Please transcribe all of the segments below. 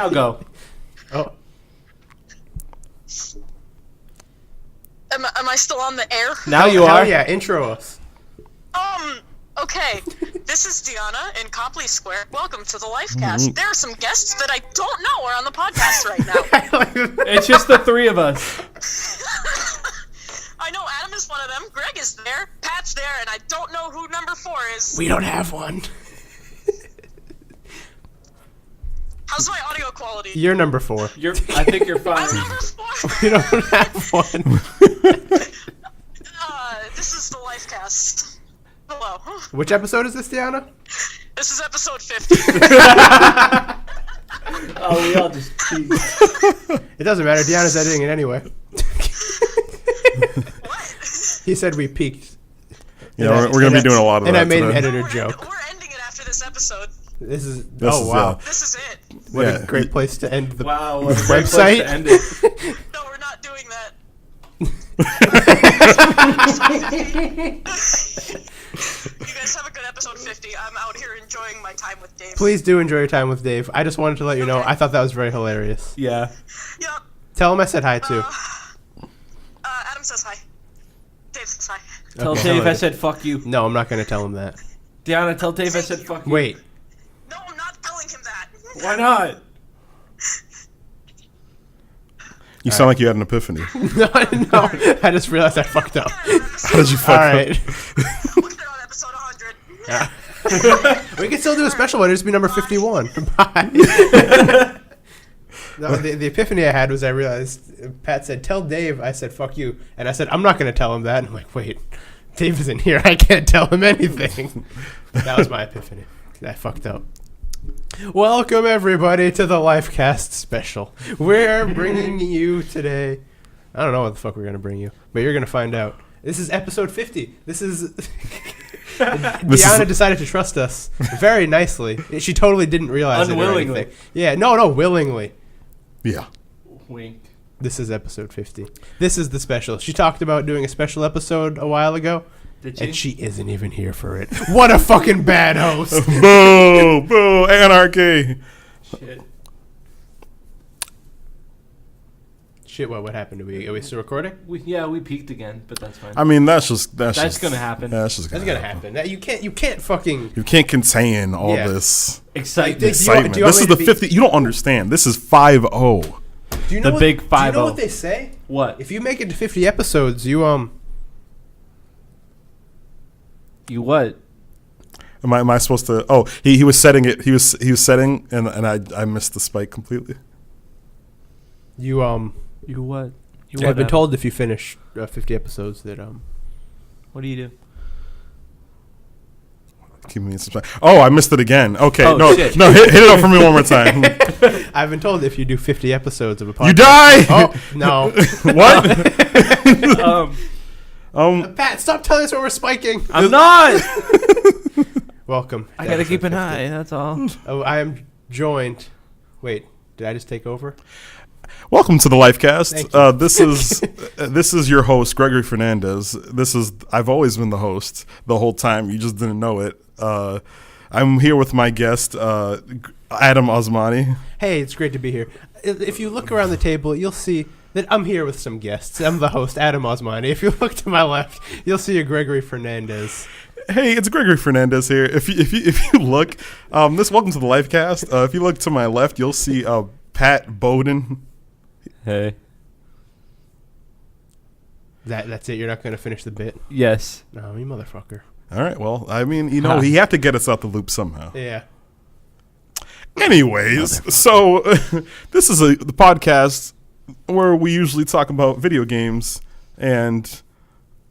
I'll go. Oh. Am I still on the air? Now you are. Oh yeah, intro us. Okay. This is Deanna in Copley Square. Welcome to the Lifecast. There are some guests that I don't know are on the podcast right now. It's just the three of us. I know Adam is one of them. Greg is there. Pat's there, and I don't know who number 4 is. We don't have one. How's my audio quality? You're number 4. I think you're fine. I'm number 4. We don't have one. This is the Lifecast. Hello. Which episode is this, Deanna? This is episode 50. Oh, we all just cheat. It doesn't matter. Deanna's editing it anyway. What? He said we peaked. Yeah, we're going to be doing a lot of that. And I made today. an editor We're joke. ending it after this episode. This is wow. This is it. What a great place to end the Wow, what a great place website. to end it. No, we're not doing that. You guys have a good episode 50. I'm out here enjoying my time with Dave. Please do enjoy your time with Dave. I just wanted to let you know, I thought that was very hilarious. Yeah. Yep. Tell him I said hi, too. Adam says hi. Dave says hi. Tell Okay, Dave hello. I said fuck you. No, I'm not going to tell him that. Deanna, tell Dave I said fuck you. Wait. No, I'm not telling him that. Why not? You sound like you had an epiphany. No, I just realized I fucked up. How did you fuck All up? right. Look at it on episode 100. We can still do a special one. It'll just be number 51. Bye. No, the epiphany I had was I realized Pat said, tell Dave. I said, fuck you. And I said, I'm not going to tell him that. And I'm like, wait, Dave isn't here. I can't tell him anything. That was my epiphany. I fucked up. Welcome, everybody, to the Lifecast special. We're bringing you today... I don't know what the fuck we're going to bring you, but you're going to find out. This is episode 50. This is... Deanna decided to trust us very nicely. She totally didn't realize Unwillingly. it or anything. Yeah, no, willingly. Yeah. Wink. This is episode 50. This is the special. She talked about doing a special episode a while ago, Did she? and she isn't even here for it. What a fucking bad host. Boo! Boo! Anarchy! Shit. Shit, what happened? Are we still recording? We peaked again, but that's fine. I mean, that's gonna happen. That's just That's gonna gonna happen. You can't fucking... You can't contain all Yeah. this Excitement. Like, excitement. do you want This me is to the be- 50. You don't understand. This is 5-0. Do you know The big Do you 5-0. know what they say? What? If you make it to 50 episodes, you You what? Am I supposed to? Oh, he was setting it. He was setting, and I missed the spike completely. You what? You I've been told if you finish 50 episodes that What do you do? Keep me subscribed. Oh, I missed it again. Okay, Oh, no, shit. no, hit it up for me one more time. I've been told if you do 50 episodes of a podcast, You die. Oh no! What? Pat, stop telling us when we're spiking. I'm not. Welcome. I to gotta episode keep an 50. eye. That's all. Oh, I am joined. Wait, did I just take over? Welcome to the Lifecast. Thank you. This is your host Gregory Fernandez. I've always been the host the whole time. You just didn't know it. I'm here with my guest Adam Osmani. Hey, it's great to be here. If you look around the table, you'll see that I'm here with some guests. I'm the host, Adam Osmani. If you look to my left, you'll see a Gregory Fernandez. Hey, it's Gregory Fernandez here. If you look, welcome to the Lifecast. If you look to my left, you'll see Pat Bowden. Hey. That's it. You're not going to finish the bit. Yes. No, you motherfucker. All right. Well, I mean, he had to get us out the loop somehow. Yeah. Anyways, so this is the podcast where we usually talk about video games, and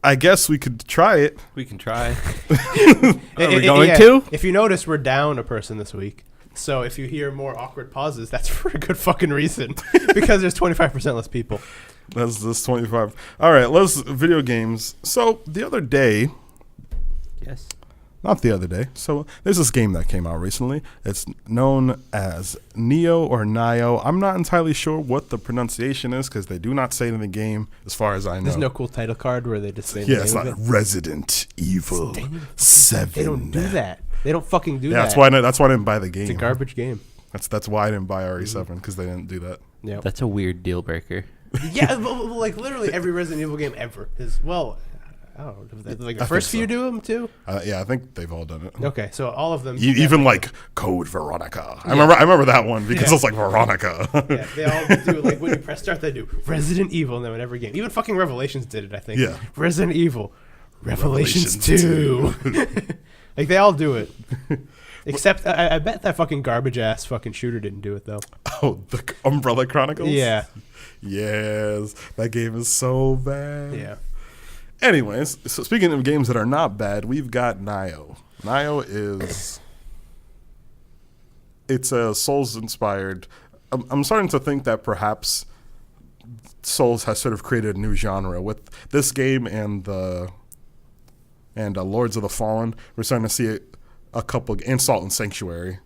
I guess we could try it. We can try. Are we going to? If you notice, we're down a person this week. So if you hear more awkward pauses, that's for a good fucking reason. Because there's 25% less people. That's 25. All right, let's video games. So the other day, Yes. not the other day. So there's this game that came out recently. It's known as Nioh or Nioh. I'm not entirely sure what the pronunciation is because they do not say it in the game, as far as I know. There's no cool title card where they just say Yeah, the it's name not of it. Resident Evil 7. They don't do that. They don't fucking do Yeah, that. that's why I didn't buy the game. It's a garbage game. That's why I didn't buy RE7 because they didn't do that. Yeah. That's a weird deal breaker. Yeah, like literally every Resident Evil game ever is, well, I don't know. Like the first few do them too? Yeah, I think they've all done it. Okay, so all of them. Even like Code Veronica. I remember that one because it's like Veronica. Yeah, they all do, like when you press start, they do Resident Evil in every game. Even fucking Revelations did it, I think. Yeah. Resident Evil. Revelations 2. Like they all do it. Except I bet that fucking garbage ass fucking shooter didn't do it though. Oh, the Umbrella Chronicles? Yeah. Yes. That game is so bad. Yeah. Anyways, so speaking of games that are not bad, we've got Nioh. Nioh is... It's a Souls-inspired... I'm starting to think that perhaps Souls has sort of created a new genre. With this game and Lords of the Fallen, we're starting to see a couple... And Salt and Sanctuary.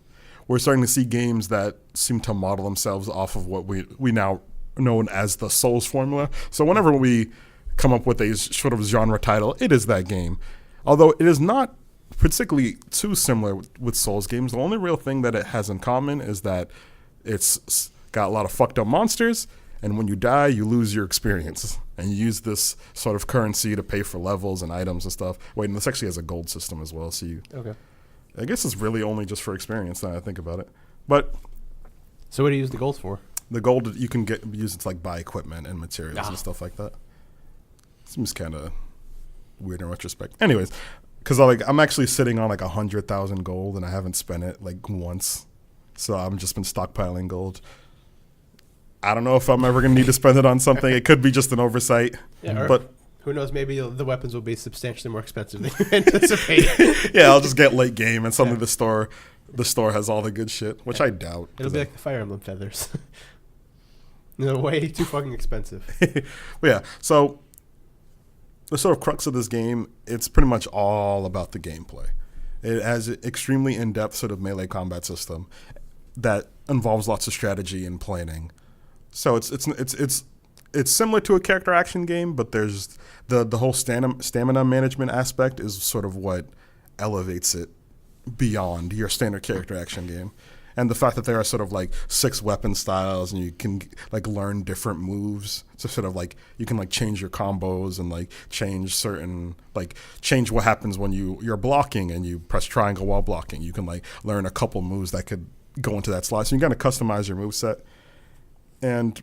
We're starting to see games that seem to model themselves off of what we now know as the Souls formula. So whenever we come up with a sort of genre title, it is that game. Although it is not particularly too similar with Souls games. The only real thing that it has in common is that it's got a lot of fucked up monsters, and when you die, you lose your experience. And you use this sort of currency to pay for levels and items and stuff. Wait, and this actually has a gold system as well, so Okay. I guess it's really only just for experience now I think about it. But So what do you use the gold for? the gold you can use it to like buy equipment and materials and stuff like that. Seems kind of weird in retrospect. Anyways, because I'm actually sitting on like 100,000 gold and I haven't spent it like once, so I've just been stockpiling gold. I don't know if I'm ever gonna need to spend it on something. It could be just an oversight, but who knows? Maybe the weapons will be substantially more expensive than you anticipate. yeah, I'll just get late game and suddenly the store has all the good shit, which I doubt. It'll be like the Fire Emblem feathers. They're way too fucking expensive. But yeah, so the sort of crux of this game, it's pretty much all about the gameplay. It has an extremely in-depth sort of melee combat system that involves lots of strategy and planning. So it's similar to a character action game, but there's the whole stamina management aspect is sort of what elevates it beyond your standard character action game. And the fact that there are sort of like 6 weapon styles and you can like learn different moves. So sort of like you can like change your combos and like change what happens when you're blocking and you press triangle while blocking. You can like learn a couple moves that could go into that slot. So you can kind of customize your moveset. And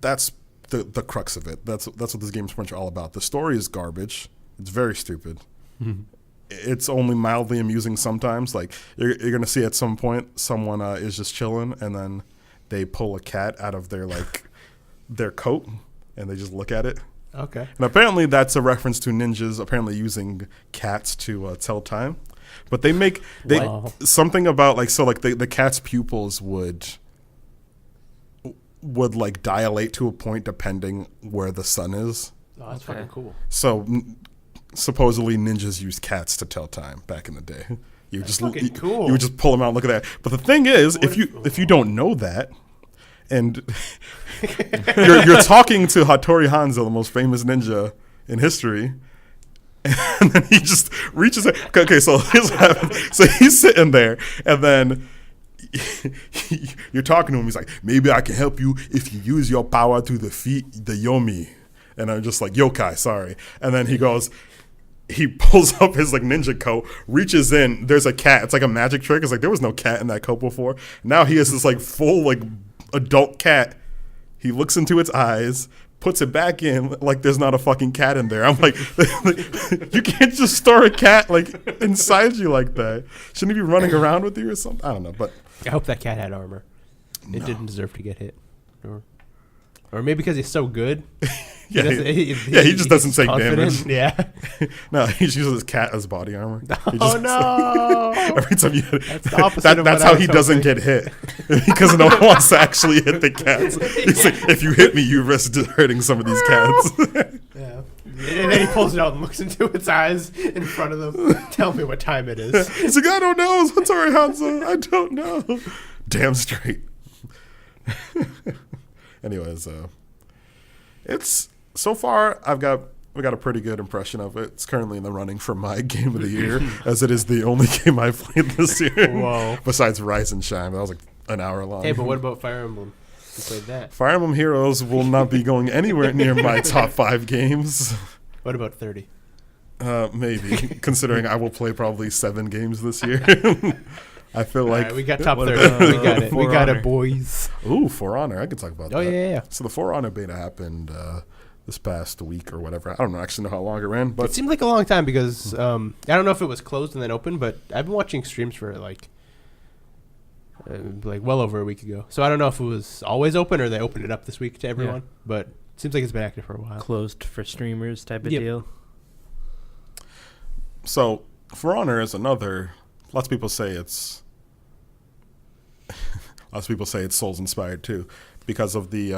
that's the crux of it. That's what this game's pretty much all about. The story is garbage. It's very stupid. It's only mildly amusing sometimes. Like you're gonna see at some point someone is just chilling and then they pull a cat out of their coat and they just look at it. Okay. And apparently that's a reference to ninjas apparently using cats to tell time. But they something about the cat's pupils would like dilate to a point depending where the sun is. Oh, that's fucking cool. So supposedly ninjas used cats to tell time back in the day. You Cool. would just pull them out and look at that. But the thing is, if you don't know that, and you're talking to Hattori Hanzo, the most famous ninja in history, and then he just reaches out. Okay, so here's what happens. So he's sitting there, and then you're talking to him. He's like, maybe I can help you if you use your power to defeat the Yomi. And I'm just like, yokai, sorry. And then he pulls up his like ninja coat, reaches in, there's a cat. It's like a magic trick. It's like there was no cat in that coat before. Now he has this like full like adult cat. He looks into its eyes, puts it back in like there's not a fucking cat in there. I'm like, you can't just store a cat like inside you like that. Shouldn't he be running around with you or something? I don't know, but I hope that cat had armor. It didn't deserve to get hit. Or maybe because he's so good. He just doesn't take damage. Yeah. No, he uses his cat as body armor. Oh no! Every time you hit That's the opposite of what that's I how was he doesn't hoping. get hit. Because no one wants to actually hit the cats. He's like, if you hit me, you risk hurting some of these cats. Yeah. And then he pulls it out and looks into its eyes in front of them. Tell me what time it is. He's like, I don't know. Hattori Hanzo. I don't know. Damn straight. Anyways, it's so far we got a pretty good impression of it. It's currently in the running for my game of the year, as it is the only game I've played this year. Whoa. Besides Rise and Shine. But that was like an hour long. Hey, but what about Fire Emblem? You played that. Fire Emblem Heroes will not be going anywhere near my top 5 games. What about 30? Maybe, considering I will play probably 7 games this year. I feel like Right, we got top What 30. about, We got it. We For got Honor? it, boys. ooh, For Honor. I could talk about Oh that. yeah. So the For Honor beta happened this past week or whatever. I don't know actually know how long it ran, It but seemed like a long time because I don't know if it was closed and then open, but I've been watching streams for it like well over a week ago. So I don't know if it was always open or they opened it up this week to everyone. But it seems like it's been active for a while. Closed for streamers type of Yep. deal. so For Honor is another. Lots of people say it's. Lots of people say it's Souls inspired too, because of the.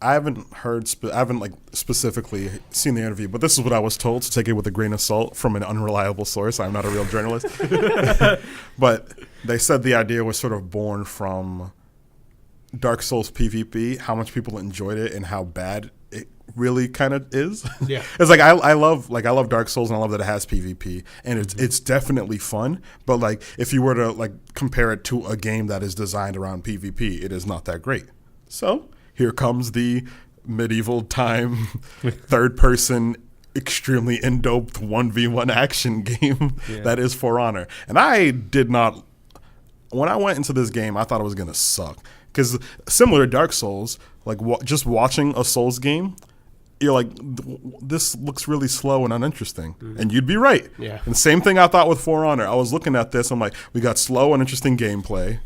I haven't heard. I haven't like specifically seen the interview, but this is what I was told. So take it with a grain of salt from an unreliable source. I'm not a real journalist, but they said the idea was sort of born from Dark Souls PvP, how much people enjoyed it and how bad it really kind of is. Yeah. It's like I love Dark Souls and I love that it has PvP and it's definitely fun, but like if you were to like compare it to a game that is designed around PvP, it is not that great. So, here comes the medieval time third person extremely in-doped 1v1 action game that is For Honor. And I did not when I went into this game, I thought it was going to suck. Because similar to Dark Souls, like just watching a Souls game, you're like, this looks really slow and uninteresting. And you'd be right. Yeah. And same thing I thought with For Honor. I was looking at this, I'm like, we got slow and interesting gameplay.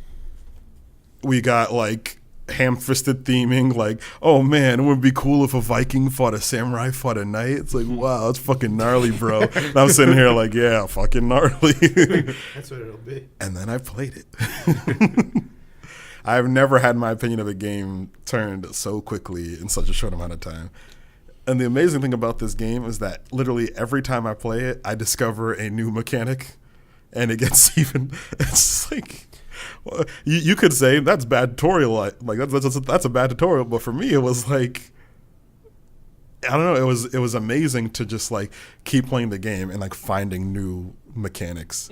We got like ham-fisted theming, like, oh man, it would be cool if a Viking fought a samurai, fought a knight. It's like, wow, that's fucking gnarly, bro. And I'm sitting here like, yeah, fucking gnarly. That's what it'll be. And then I played it. I've never had my opinion of a game turned so quickly in such a short amount of time. And the amazing thing about this game is that literally every time I play it, I discover a new mechanic, and it gets even. It's like well, you could say that's bad tutorial, like that's a bad tutorial, but for me it was like I don't know, it was amazing to just like keep playing the game and like finding new mechanics.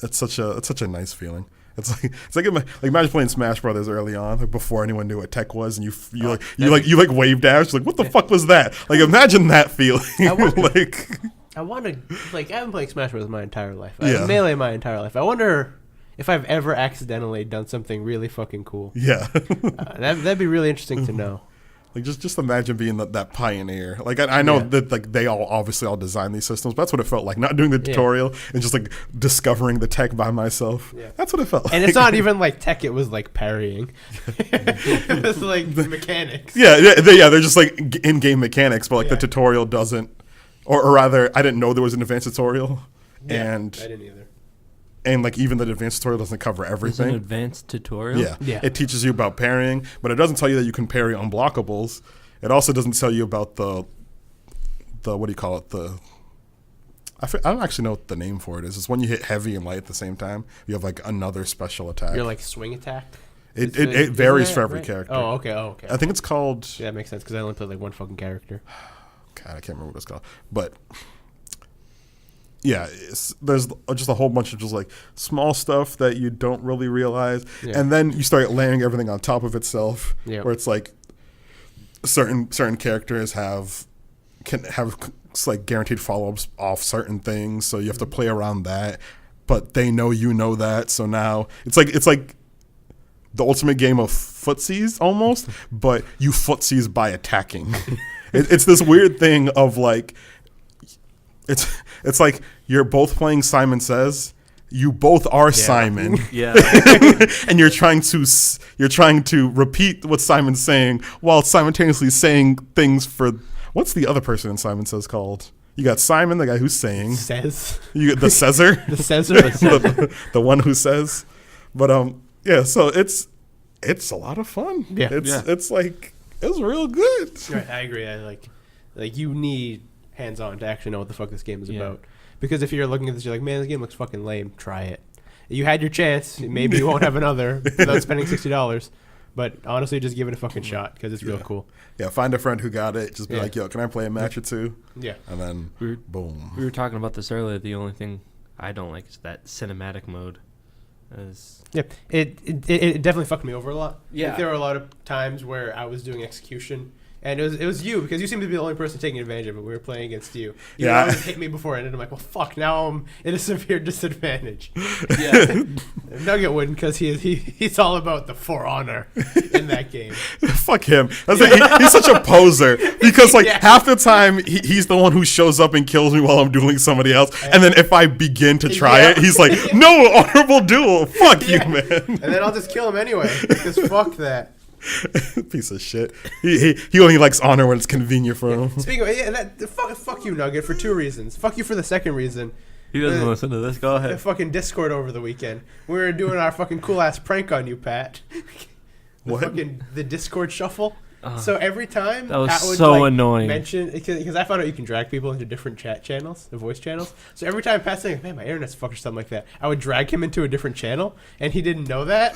It's such a nice feeling. It's like imagine playing Smash Brothers early on, like before anyone knew what tech was, and you wave dash, like what the fuck was that? Like imagine that feeling. I wonder, like I want to like I've been playing Smash Bros. My entire life. Yeah. Melee my entire life. I wonder if I've ever accidentally done something really fucking cool. yeah. That'd be really interesting to know. Like just imagine being that pioneer. Like I know that like they obviously all designed these systems, but that's what it felt like. Not doing the tutorial and just like discovering the tech by myself. Yeah. That's what it felt like. And it's not even like tech; it was like parrying. It was like mechanics. They're just like in-game mechanics, but like the tutorial doesn't, or rather, I didn't know there was an advanced tutorial, and I didn't either. And like even the advanced tutorial doesn't cover There's everything. an advanced tutorial? Yeah. It teaches you about parrying, but it doesn't tell you that you can parry unblockables. It also doesn't tell you about the what do you call it? I don't actually know what the name for it is. It's when you hit heavy and light at the same time. You have like another special attack. You're like swing attack. It varies for every right? character. Oh, okay. I think it's called. Yeah, that makes sense because I only played like one fucking character. God, I can't remember what it's called, but. Yeah, there's just a whole bunch of just like small stuff that you don't really realize, and then you start layering everything on top of itself. Yeah. Where it's like certain characters can have like guaranteed follow-ups off certain things, so you have to play around that. But they know you know that, so now it's like the ultimate game of footsies almost, but you footsies by attacking. It's this weird thing of like. It's like you're both playing Simon Says. You both are Simon. Yeah. And you're trying to repeat what Simon's saying while simultaneously saying things for what's the other person in Simon Says called? You got Simon, the guy who's saying. Says. You got the Cesar. The Cesar. the one who says. But so it's a lot of fun. Yeah. It's like it's real good. Right, I agree. I like you need hands-on to actually know what the fuck this game is about. Because if you're looking at this, you're like, man, this game looks fucking lame. Try it. You had your chance. Maybe you won't have another without spending $60. But honestly, just give it a fucking shot because it's real cool. Yeah, find a friend who got it. Just be like, yo, can I play a match or two? Yeah. And then, boom. We were talking about this earlier. The only thing I don't like is that cinematic mode. Yeah, it definitely fucked me over a lot. Yeah. Like, there were a lot of times where I was doing execution, and it was you, because you seemed to be the only person taking advantage of it. We were playing against you. You Yeah. always hit me before it ended. I'm like, well, fuck. Now I'm in a severe disadvantage. Yeah. Nugget wouldn't, because he's all about the For Honor in that game. Fuck him. He's such a poser because like Yeah. half the time he's the one who shows up and kills me while I'm dueling somebody else, and then if I begin to try Yeah. it, he's like, "No honorable duel. Fuck Yeah. you, man." And then I'll just kill him anyway, because fuck that. Piece of shit. He only likes honor when it's convenient for him. Speaking of, fuck you, Nugget, for 2 reasons. Fuck you for the second reason. He doesn't listen to this. Go The ahead. fucking Discord over the weekend. We were doing our fucking cool ass prank on you, Pat. What? The Discord shuffle. So every time That was Pat would, so annoying. mention, because I found out you can drag people into different chat channels, the voice channels. So every time Pat's saying, "Man, my internet's fucked," or something like that, I would drag him into a different channel, and he didn't know that.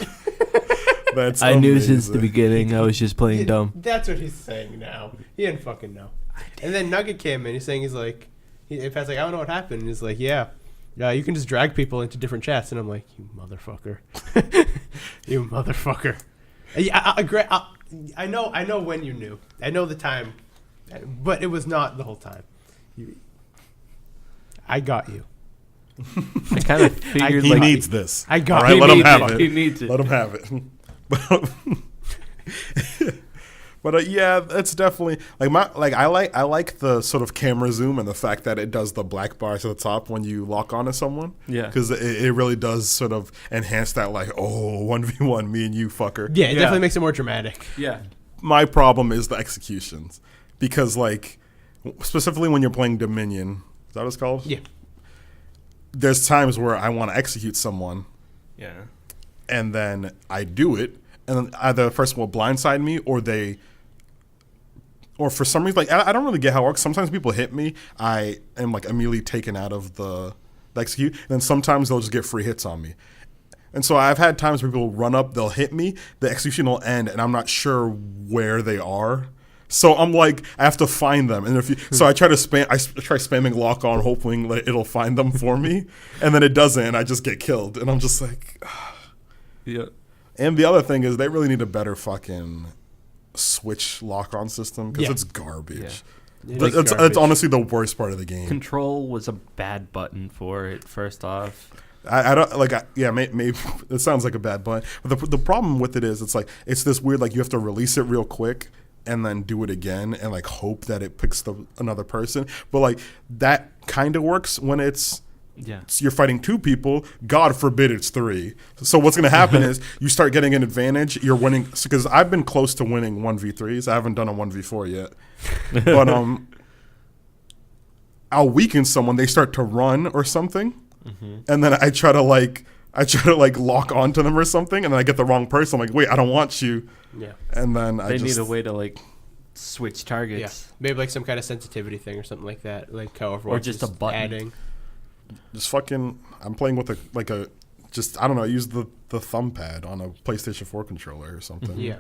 That's I knew since the amazing. beginning. I was just playing dumb. That's what he's saying now. He didn't fucking know. And then Nugget came in. He's saying, Pat's like, "I don't know what happened." And he's like, "Yeah, you can just drag people into different chats." And I'm like, "You motherfucker, you motherfucker." I know when you knew. I know the time, but it was not the whole time. I got you. I kind of figured He like needs this. I got All right, you. let him needs have it. it. He needs it. Let him have it. But yeah, it's definitely I like the sort of camera zoom and the fact that it does the black bars at the top when you lock onto someone. Yeah. Because it really does sort of enhance that 1v1 me and you fucker. Yeah, it Yeah. definitely makes it more dramatic. Yeah. My problem is the executions because specifically when you're playing Dominion, is that what it's called? Yeah. There's times where I want to execute someone Yeah. and then I do it, and then either the person will blindside me or for some reason, I don't really get how it works. Sometimes people hit me, I am immediately taken out of the execute, and then sometimes they'll just get free hits on me. And so I've had times where people run up, they'll hit me, the execution will end, and I'm not sure where they are. So I'm I have to find them, and so I try spamming lock on, hoping it'll find them for me, and then it doesn't, and I just get killed, and I'm just like. Yeah. And the other thing is they really need a better fucking switch lock-on system because it's garbage. Yeah. It's honestly the worst part of the game. Control was a bad button for it. First off. I don't maybe it sounds like a bad button, but the problem with it is it's this weird you have to release it real quick and then do it again and hope that it picks another person. But that kind of works when it's. Yeah. You're fighting 2 people. God forbid it's 3. So what's going to happen is you start getting an advantage. You're winning because I've been close to winning 1v3s. I haven't done a 1v4 yet. But I'll weaken someone. They start to run or something, and then I try to lock onto them or something, and then I get the wrong person. I'm like, wait, I don't want you. Yeah. And then They need a way to switch targets. Yeah. Maybe some kind of sensitivity thing or something like that. However, Or just a button. adding. Just fucking. I'm playing with I don't know. I use the thumb pad on a PlayStation 4 controller or something. Yeah.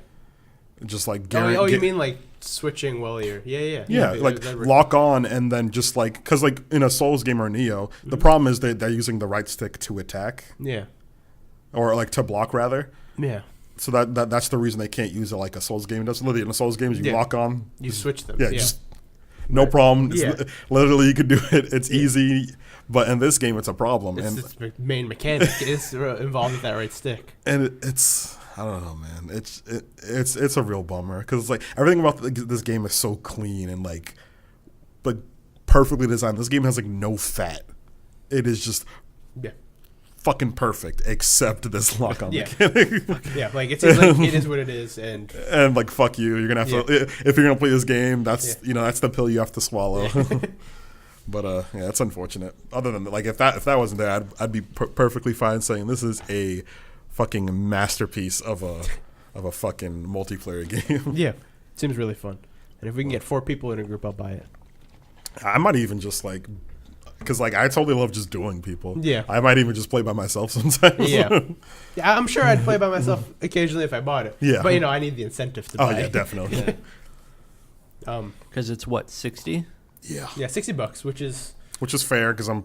Just You mean switching while you're Yeah, that lock on and then just because in a Souls game or Nioh, the problem is they're using the right stick to attack. Yeah. Or to block rather. Yeah. So that's the reason they can't use it like a Souls game does. Literally in the Souls games you lock on. You switch them. Yeah, just no problem. Yeah. Literally you can do it. It's easy. But in this game it's a problem. It's main mechanic is involved with that right stick. And it's I don't know, man. It's a real bummer because everything about this game is so clean and perfectly designed. This game has no fat. It is just fucking perfect, except this lock on mechanic. Yeah, it seems it is what it is, and fuck you. You're gonna have to if you're gonna play this game. That's that's the pill you have to swallow. But it's unfortunate. Other than if that wasn't there, I'd be perfectly fine saying this is a fucking masterpiece of a fucking multiplayer game. Yeah, seems really fun. And if we can get 4 people in a group, I'll buy it. I might even just because I totally love just dueling people. Yeah, I might even just play by myself sometimes. Yeah, I'm sure I'd play by myself occasionally if I bought it. Yeah, but I need the incentive to buy it. Oh yeah, definitely. Because it's what, 60? Yeah, $60, which is fair because I'm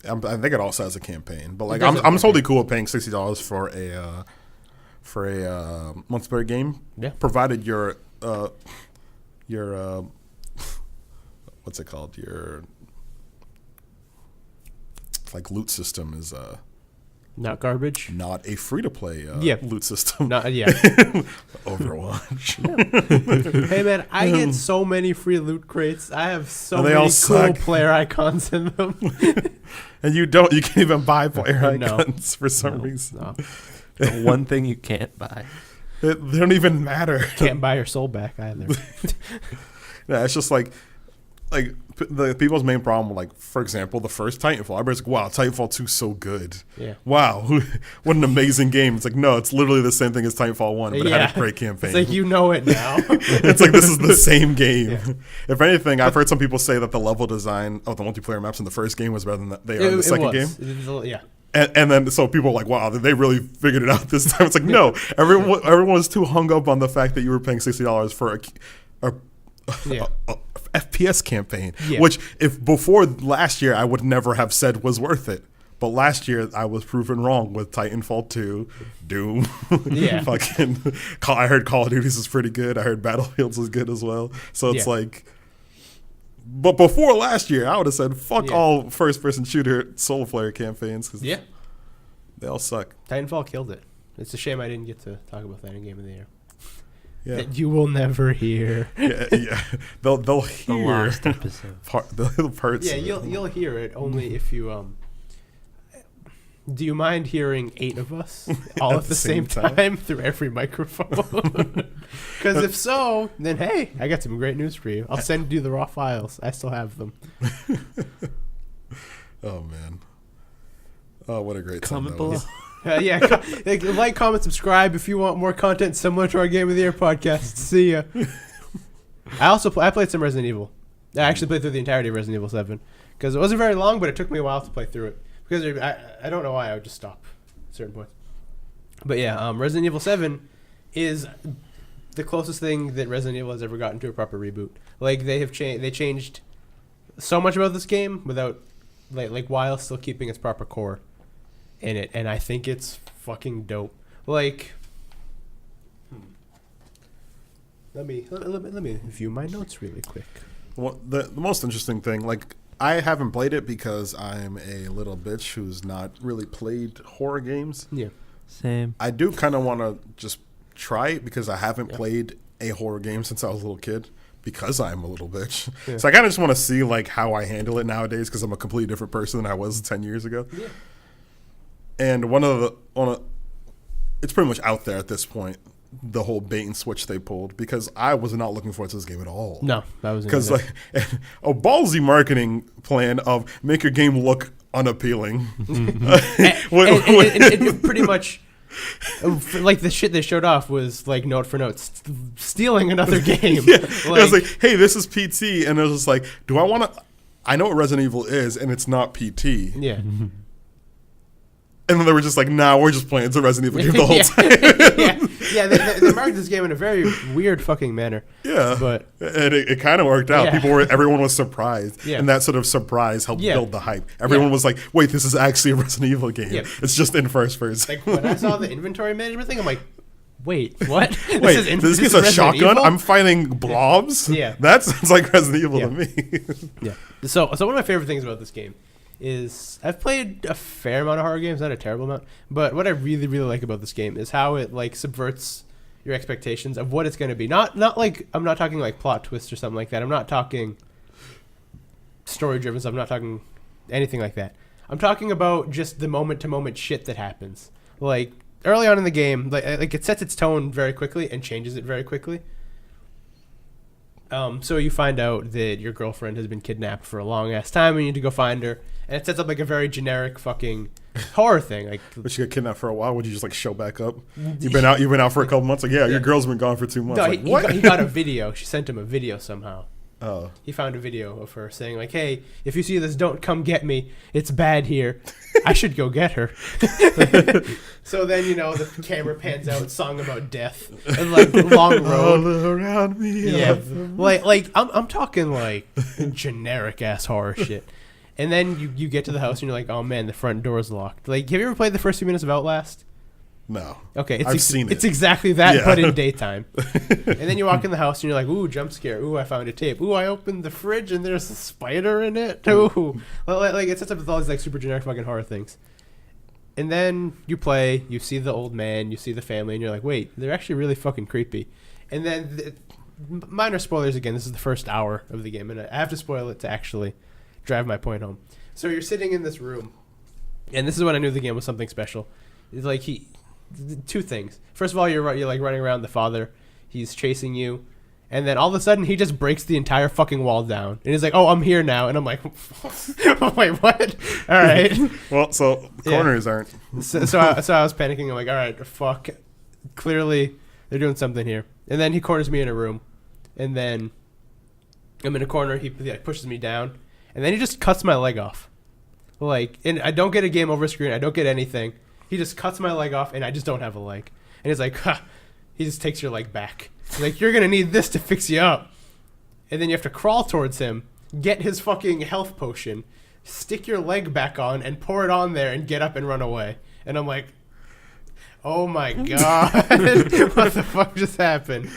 I think it also has a campaign, but like does have a I'm totally campaign. cool with paying $60 for a multiplayer game, Yeah. provided your what's it called? Your like loot system is Not garbage. not a free to play Yeah. loot system. Not yeah. Overwatch. Hey man, I get so many free loot crates. I have so And they many all cool suck. player icons in them. And you can't even buy player No. icons for some reason. No. The one thing you can't buy. They don't even matter. Can't buy your soul back either. Yeah, it's just like the people's main problem, like for example, the first Titanfall. Everybody's like, "Wow, Titanfall 2 is so good. Yeah. Wow, what an amazing game." It's like, no, it's literally the same thing as Titanfall 1, but it had a great campaign. It's like you know it now. It's like this is the same game. Yeah. If anything, I've heard some people say that the level design of the multiplayer maps in the first game was better than they are in the second game. Yeah. And then so people are like, wow, they really figured it out this time. It's like, no, everyone was too hung up on the fact that you were paying $60 for a Yeah. FPS campaign, Yeah. which if before last year I would never have said was worth it. But last year I was proven wrong with Titanfall 2, Doom. Yeah. Fucking, I heard Call of Duty's is pretty good. I heard Battlefields was good as well. So it's Yeah. like, but before last year I would have said fuck Yeah. all first-person shooter solo player campaigns because Yeah. they all suck. Titanfall killed it. It's a shame I didn't get to talk about that in Game of the Year. Yeah, That you will never hear. yeah. They'll The hear last episode. the parts. Yeah, of it. you'll hear it only if you Do you mind hearing 8 of us all at the same time through every microphone? Because if so, then hey, I got some great news for you. I'll send you the raw files. I still have them. Oh man. Oh, what a great Comment time that below. was. Yeah, like, comment, subscribe if you want more content similar to our Game of the Year podcast. See ya. I played some Resident Evil. I actually played through the entirety of Resident Evil 7 because it wasn't very long, but it took me a while to play through it because I don't know why I would just stop at certain points. But yeah, Resident Evil 7 is the closest thing that Resident Evil has ever gotten to a proper reboot. Like they changed so much about this game without like while still keeping its proper core in it, and I think it's fucking dope. Like, let me view my notes really quick. Well, the most interesting thing, like, I haven't played it because I'm a little bitch who's not really played horror games. Yeah, Same. I do kind of want to just try it because I haven't played a horror game since I was a little kid because I'm a little bitch. Yeah. So I kind of just want to see like how I handle it nowadays because I'm a completely different person than I was 10 years ago. Yeah. And it's pretty much out there at this point, the whole bait and switch they pulled, because I was not looking forward to this game at all. No, that was Because like a ballsy marketing plan of make your game look unappealing. and pretty much like the shit they showed off was like note for note stealing another game. Yeah. I was like, hey, this is PT, and I was just like, do I want to? I know what Resident Evil is, and it's not PT. Yeah. And then they were just like, nah, we're just playing. It's a Resident Evil game the whole time. yeah. They marketed this game in a very weird fucking manner. Yeah, But and it kind of worked out. Yeah. Everyone was surprised, Yeah. and that sort of surprise helped Yeah. build the hype. Everyone Yeah. was like, wait, this is actually a Resident Evil game. Yeah. It's just in first person. like when I saw the inventory management thing, I'm like, wait, what? Wait, this is a Resident shotgun? Evil? I'm fighting blobs? Yeah. That sounds like Resident Evil Yeah. to me. Yeah. So one of my favorite things about this game is I've played a fair amount of horror games, not a terrible amount, but what I really, really like about this game is how it like subverts your expectations of what it's going to be. Not like, I'm not talking like plot twists or something like that. I'm not talking story driven stuff. I'm not talking anything like that. I'm talking about just the moment to moment shit that happens. Like early on in the game, like it sets its tone very quickly and changes it very quickly. So you find out that your girlfriend has been kidnapped for a long ass time, and you need to go find her. And it sets up like a very generic fucking horror thing. Like, But she got kidnapped for a while. Would you just like show back up? You've been out for a couple months. Like, yeah, your girl's been gone for 2 months. no, Like, he what? got a video. She sent him a video somehow. Oh, He found a video of her saying like, "Hey, if you see this, don't come get me. It's bad here. I should go get her." So then the camera pans out, song about death, and like long road. all around me. Yeah, like I'm talking like generic ass horror shit, And then you get to the house and you're like, oh man, the front door is locked. Like, have you ever played the first few minutes of Outlast? No. Okay, I've seen it. It's exactly that, Yeah. but in daytime. And then you walk in the house and you're like, ooh, jump scare. Ooh, I found a tape. Ooh, I opened the fridge and there's a spider in it. Ooh. Like, it sets up with all these like super generic fucking horror things. And then you play, you see the old man, you see the family, and you're like, wait, they're actually really fucking creepy. And then, minor spoilers again, this is the first hour of the game, and I have to spoil it to actually drive my point home. So you're sitting in this room, and this is when I knew the game was something special. It's like two things. First of all, you're like running around the father, he's chasing you, and then all of a sudden he just breaks the entire fucking wall down, and he's like, "Oh, I'm here now," and I'm like, "Wait, what?" All right. Well, so corners aren't. So I was panicking. I'm like, "All right, fuck. Clearly they're doing something here." And then he corners me in a room, and then I'm in a corner. He pushes me down, and then he just cuts my leg off. Like, and I don't get a game over screen. I don't get anything. He just cuts my leg off, and I just don't have a leg. And he's like, "Ha." He just takes your leg back. He's like, "You're gonna need this to fix you up." And then you have to crawl towards him, get his fucking health potion, stick your leg back on, and pour it on there, and get up and run away. And I'm like, oh my god, what the fuck just happened?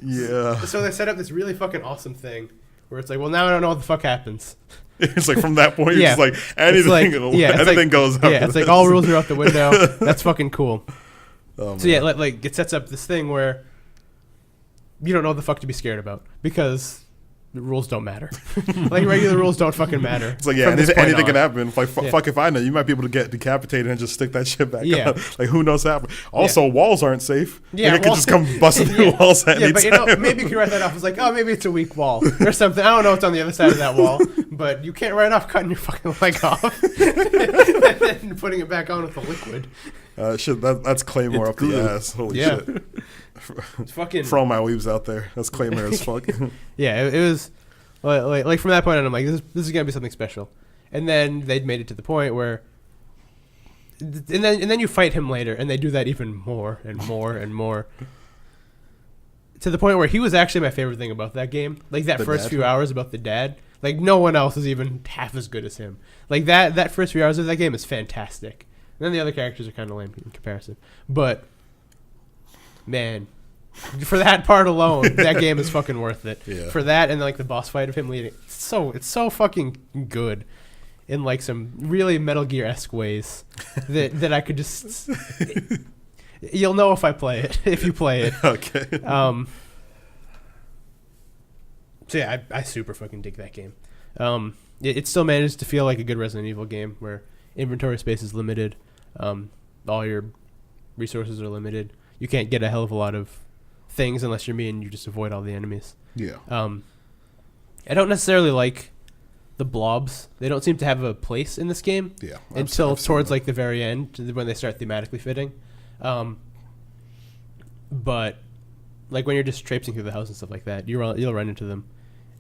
Yeah. So they set up this really fucking awesome thing where it's like, well, now I don't know what the fuck happens. It's like from that point, you're Yeah. just like anything, anything goes. After Yeah, it's like this. all rules are out the window. That's fucking cool. Oh, So yeah, like it sets up this thing where you don't know what the fuck to be scared about because the rules don't matter. Like regular rules don't fucking matter. It's like, yeah, from this point anything on. can happen. Like, Yeah. fuck if I know. You might be able to get decapitated and just stick that shit back Yeah. on. Like, who knows what happened? Also, walls aren't safe. Yeah, Yeah, it could walls- just come busting through Yeah. walls at Yeah, any but you time. know, maybe you can write that off as like, oh, maybe it's a weak wall or something. I don't know what's on the other side of that wall, but you can't write off cutting your fucking leg off and then putting it back on with the liquid. Shit, that's Claymore It's up the good. ass. Holy Yeah. shit. It's fucking For all my weaves out there, that's Claymore as fuck. yeah. It was like from that point on, I'm like, this is gonna be something special. And then they'd made it to the point where, and then you fight him later, and they do that even more and more and more. To the point where he was actually my favorite thing about that game. Like that The first dad? few hours about the dad. Like no one else is even half as good as him. Like that first few hours of that game is fantastic. And then the other characters are kind of lame in comparison. But man, for that part alone, that game is fucking worth it. Yeah. For that and like the boss fight of him leading, it's so fucking good in like some really Metal Gear-esque ways that I could just. You'll know if I play it, if you play it. Okay. So yeah, I super fucking dig that game. It still manages to feel like a good Resident Evil game where inventory space is limited, all your resources are limited. You can't get a hell of a lot of things unless you're me and you just avoid all the enemies. Yeah. I don't necessarily like the blobs. They don't seem to have a place in this game. Yeah. Until I've seen towards that. like the very end when they start thematically fitting. But like when you're just traipsing through the house and stuff like that, you'll run into them,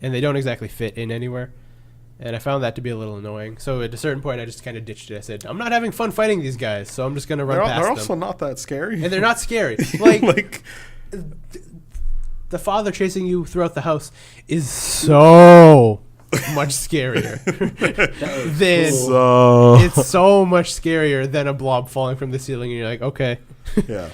and they don't exactly fit in anywhere. And I found that to be a little annoying. So at a certain point, I just kind of ditched it. I said, I'm not having fun fighting these guys, so I'm just going to run past They're them. also not that scary. And they're not scary. Like, like the father chasing you throughout the house is so much scarier than it's so much scarier than a blob falling from the ceiling, and you're like, okay. yeah.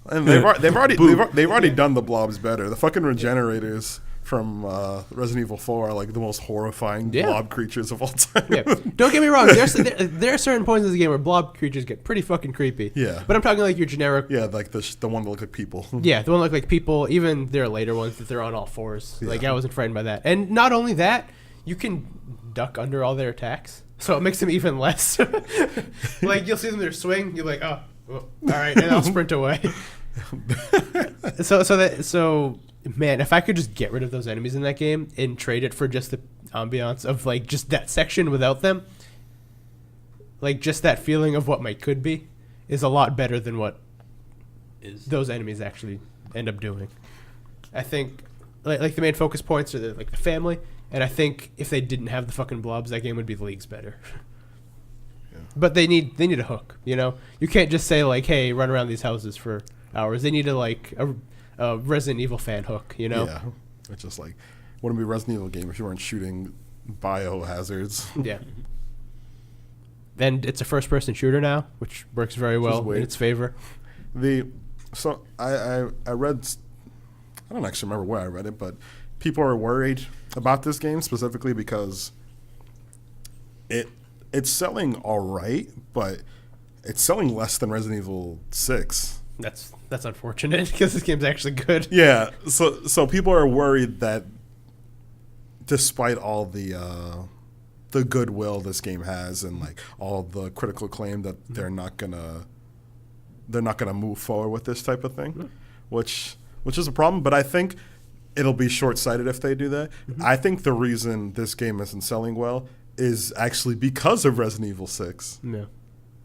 And they've already done the blobs better. The fucking regenerators from Resident Evil 4 are like the most horrifying blob creatures of all time. Yeah. Don't get me wrong. There are certain points in the game where blob creatures get pretty fucking creepy. Yeah. But I'm talking like your generic. Yeah, like the one that look like people. Yeah, the one that look like people. Even there are later ones that they're on all fours. Yeah. Like I wasn't frightened by that. And not only that, you can duck under all their attacks, so it makes them even less. Like you'll see them in their swing, you're like, oh, all right, and I'll sprint away. So man, if I could just get rid of those enemies in that game and trade it for just the ambiance of like just that section without them, like just that feeling of what might could be, is a lot better than what those enemies actually end up doing. I think like the main focus points are like the family, and I think if they didn't have the fucking blobs, that game would be leagues better. Yeah. But they need a hook, you know? You can't just say like, hey, run around these houses for hours. They need a Resident Evil fan hook, you know? Yeah. It's just like, wouldn't be a Resident Evil game if you weren't shooting biohazards. Yeah. And it's a first-person shooter now, which works very well in its favor. So I read, I don't actually remember where I read it, but people are worried about this game specifically because it's selling all right, but it's selling less than Resident Evil 6. That's unfortunate because this game's actually good. Yeah, so people are worried that despite all the goodwill this game has and like all the critical acclaim that they're not gonna move forward with this type of thing, which is a problem. But I think it'll be short-sighted if they do that. I think the reason this game isn't selling well is actually because of Resident Evil 6. Yeah.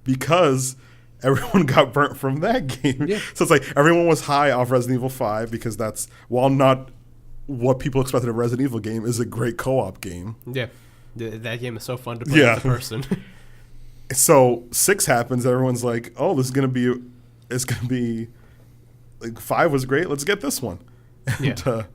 Because everyone got burnt from that game. Yeah. So it's like everyone was high off Resident Evil 5 because that's, while not what people expected of a Resident Evil game, is a great co-op game. Yeah. That game is so fun to play as a person. So 6 happens, everyone's like, oh, it's gonna be like 5 was great, let's get this one. And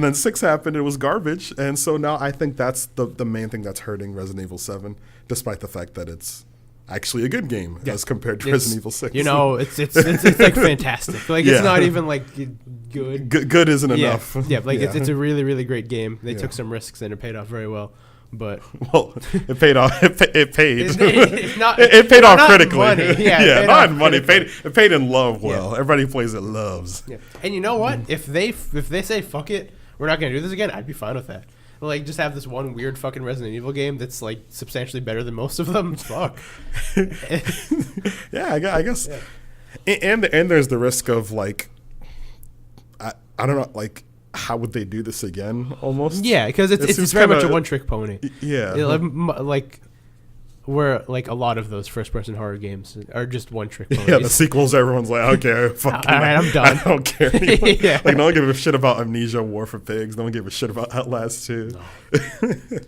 then 6 happened, it was garbage, and so now I think that's the main thing that's hurting Resident Evil 7, despite the fact that it's actually a good game as compared to Resident Evil 6. You know, it's like fantastic. Like it's not even like good. Good isn't enough. Yeah, like it's a really, really great game. They took some risks and it paid off very well. But it paid off. It paid. It paid off not critically. Money. Yeah, not in money. It paid in love. Well, everybody plays it loves. Yeah. And you know what? If they say fuck it, we're not gonna do this again, I'd be fine with that. Like, just have this one weird fucking Resident Evil game that's like substantially better than most of them. Fuck. Yeah, I guess. Yeah. And there's the risk of like, I don't know, like, how would they do this again? Almost. Yeah, because it's very much a one-trick pony. Yeah. Like where like a lot of those first-person horror games are just one-trick ponies. Yeah, the sequels, everyone's like, okay, fuck. All right, I'm done. I don't care anymore. Like, no one gave a shit about Amnesia: War for Pigs. No one gave a shit about Outlast 2. No.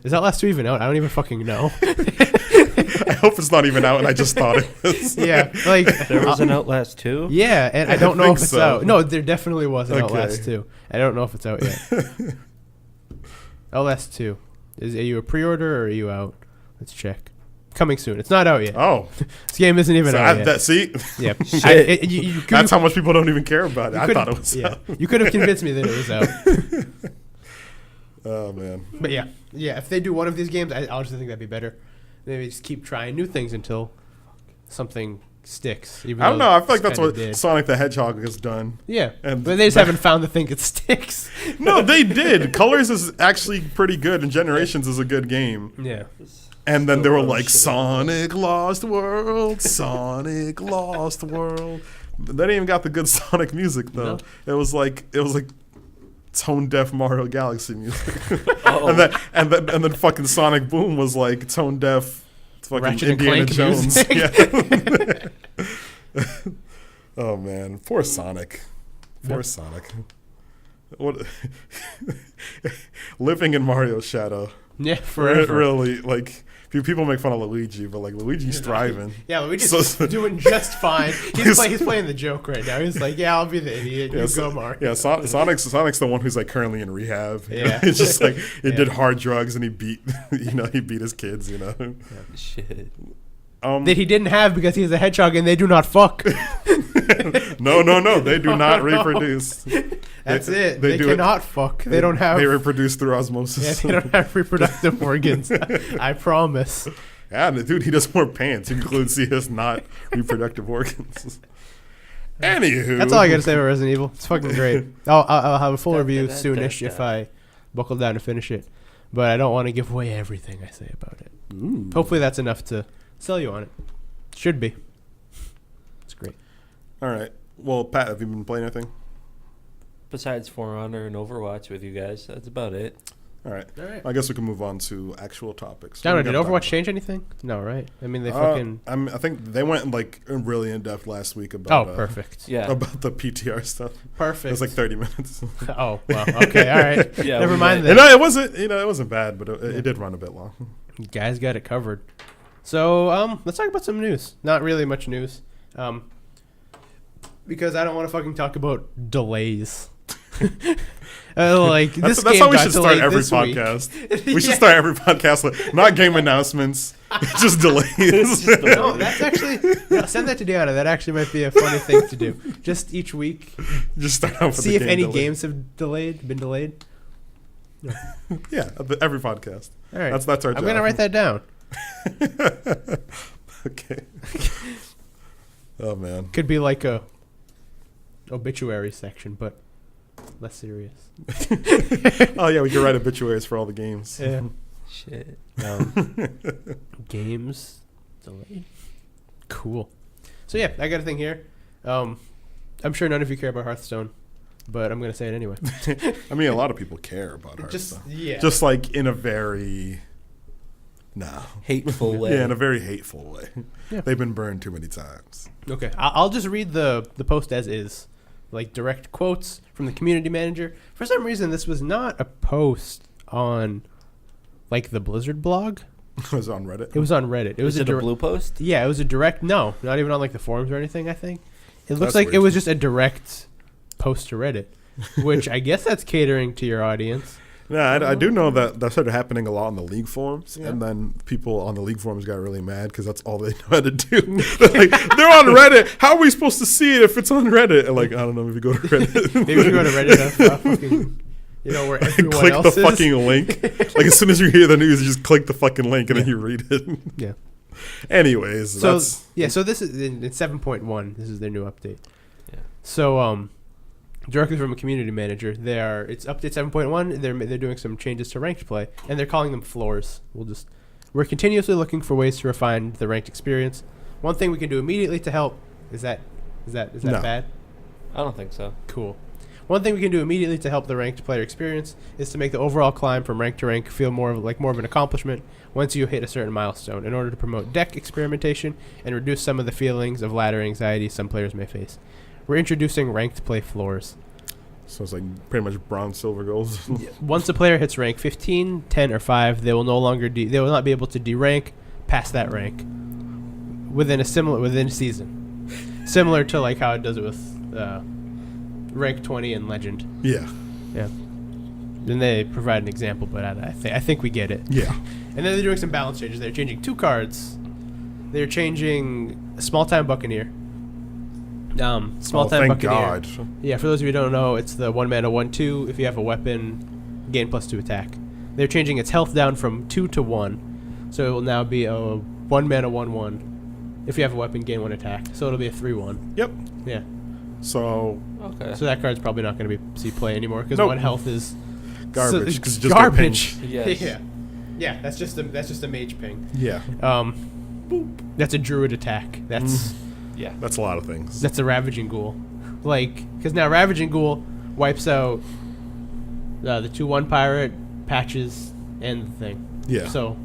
Is Outlast 2 even out? I don't even fucking know. I hope it's not even out, and I just thought it was. Yeah, like there was an Outlast 2? Yeah, and I don't know if it's so. out. No, there definitely was an Outlast 2. I don't know if it's out yet. Outlast 2. Are you a pre-order or are you out? Let's check. Coming soon. It's not out yet. Oh. This game isn't even out yet. See? Yeah. That's how much people don't even care about it. I thought it was out. You could have convinced me that it was out. Oh, man. But yeah, if they do one of these games, I honestly think that'd be better. Maybe just keep trying new things until something sticks. I don't know. I feel like that's what Sonic the Hedgehog has done. Yeah, but they just haven't found the thing that sticks. No, they did. Colors is actually pretty good, and Generations is a good game. Yeah. And then they were like, Sonic Lost World, Sonic Lost World. They didn't even got the good Sonic music, though. No. It was like tone-deaf Mario Galaxy music. And then fucking Sonic Boom was like tone-deaf fucking Ratchet Indiana Jones. Yeah. Oh, man. Poor Sonic. Poor Sonic. What? Living in Mario's shadow. Yeah, forever. Really, like, people make fun of Luigi, but like Luigi's thriving. Yeah, Luigi's doing just fine. He's playing the joke right now. He's like, yeah, I'll be the idiot. You go, Mario. Yeah, Sonic's the one who's like currently in rehab. Yeah, he's just like he did hard drugs and he beat his kids. You know, shit. That he didn't have because he's a hedgehog and they do not fuck. No, they do not reproduce. That's it. They cannot fuck. They don't have. They reproduce through osmosis. Yeah, they don't have reproductive organs. I promise. Yeah, dude, he does more pants. He includes he has not reproductive organs. Anywho, that's all I got to say about Resident Evil. It's fucking great. I'll have a full review soonish if I buckle down to finish it, but I don't want to give away everything I say about it. Ooh. Hopefully, that's enough to sell you on it. Should be. It's great. All right. Well, Pat, have you been playing anything? Besides For Honor and Overwatch with you guys, that's about it. All right. I guess we can move on to actual topics. Did Overwatch change anything? No, right? I mean, they fucking... I think they went like really in-depth last week about... Oh, perfect. Yeah. About the PTR stuff. Perfect. It was like 30 minutes. Oh, well, okay, all right. Yeah, never mind that. No, it wasn't bad, but it did run a bit long. You guys got it covered. So, let's talk about some news. Not really much news. Because I don't want to fucking talk about delays. Like That's this game how we got should start delayed every this week. podcast. We should start every podcast with not game announcements, just delays. No, that's actually send that to Deanna. That actually might be a funny thing to do. Just each week, Just start out with see the if game any delay. games have been delayed. Yeah, every podcast. All right, That's our job. I'm gonna write that down. Okay. Oh man. Could be like a obituary section, but less serious. Oh yeah, we can write obituaries for all the games. Yeah. Shit. Games delayed. Cool. So yeah, I got a thing here. I'm sure none of you care about Hearthstone, but I'm gonna say it anyway. I mean, a lot of people care about Hearthstone. Yeah. Just like in a very Hateful way. Yeah, in a very hateful way. Yeah. They've been burned too many times. Okay, I'll just read the post as is, like direct quotes from the community manager. For some reason, this was not a post on, like, the Blizzard blog. It was on Reddit. It was on Reddit. It was Is it a blue post? Yeah, it was a direct. No, not even on like the forums or anything. I think it looks That's like it weird. was just a direct post to Reddit, which I guess that's catering to your audience. Yeah, I do know that started happening a lot on the League forums, Yeah. and then people on the League forums got really mad because that's all they know how to do. They're like, they're on Reddit. How are we supposed to see it if it's on Reddit? And like, I don't know if you go to Reddit. Maybe if you go to Reddit, fucking, where everyone click else the is. fucking link. Like as soon as you hear the news, you just click the fucking link and then you read it. Yeah. Anyways, So that's yeah, so this is in 7.1. This is their new update. Yeah. So directly from a community manager, it's update 7.1. They're doing some changes to ranked play, and they're calling them floors. We're continuously looking for ways to refine the ranked experience. One thing we can do immediately to help is that No. bad? I don't think so. Cool. One thing we can do immediately to help the ranked player experience is to make the overall climb from rank to rank feel more of an accomplishment once you hit a certain milestone, in order to promote deck experimentation and reduce some of the feelings of ladder anxiety some players may face. We're introducing ranked play floors. so it's like pretty much bronze, silver, gold. Once a player hits rank 15, 10, or 5, they will not be able to derank past that rank within a season, similar to like how it does it with rank 20 and legend. Yeah, Yeah. Then they provide an example, but I think we get it. yeah. And then they're doing some balance changes. They're changing 2 cards. They're changing Small Time Buccaneer. Small Time thank Buccaneer. God. Yeah, for those of you who don't know, it's the 1 mana 1/2. If you have a weapon, gain +2 attack. They're changing its health down from 2 to 1, so it will now be a 1 mana 1/1. If you have a weapon, gain 1 attack. So it'll be a 3/1. Yep. Yeah. So Okay. So that card's probably not going to see play anymore because Nope. 1 health is garbage. So, 'cause you just get garbage. pinged. Yes. Yeah. Yeah, that's just a mage ping. Yeah, That's a druid attack. That's Yeah. that's a lot of things. that's a ravaging ghoul. Like, because now ravaging ghoul wipes out the 2/1 pirate, patches, and the thing. Yeah. So,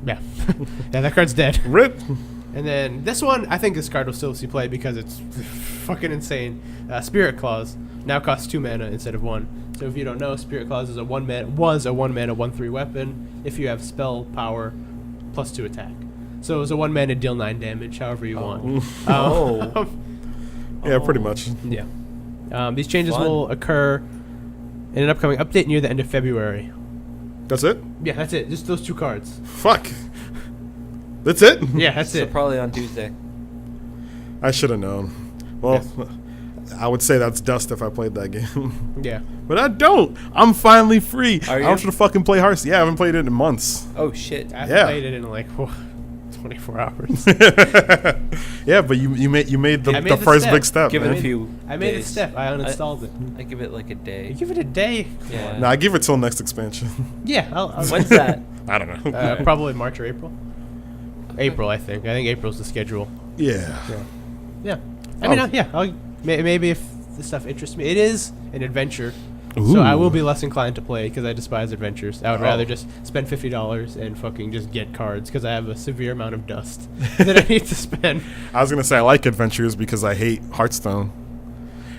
yeah, yeah, that card's dead. Rip. And then this one, I think this card will still see play because it's fucking insane. Spirit Claws now costs 2 mana instead of 1. So if you don't know, Spirit Claws is a 1 mana 1/3 weapon. If you have spell power, +2 attack. So it was a 1 mana deal 9 damage, however you want. Oh. Yeah, pretty much. Yeah. These changes Fun. will occur in an upcoming update near the end of February. That's it. Yeah, that's it. Just those 2 cards. Fuck. That's it. Yeah, that's So it. probably on Tuesday. I should have known. Well, I would say that's dust if I played that game. Yeah. But I don't. I'm finally free. Are I you? should fucking play Hearthstone. Yeah, I haven't played it in months. Oh shit. I Yeah. played it in like 24 hours. Yeah, but you made the, I made the the first step. big step. Give it man. a few. I made a days. step. I uninstalled it. I give it like a You day. give it a day. Yeah. Nah, I give it till next expansion. Yeah. I'll When's that? I don't know. Probably March or April. April, I think. I think April's the schedule. Yeah. Yeah. I mean, Oh. yeah. Maybe if the stuff interests me. It is an adventure. So I will be less inclined to play because I despise adventures. I would rather just spend $50 and fucking just get cards because I have a severe amount of dust that I need to spend. I was gonna say I like adventures because I hate Hearthstone.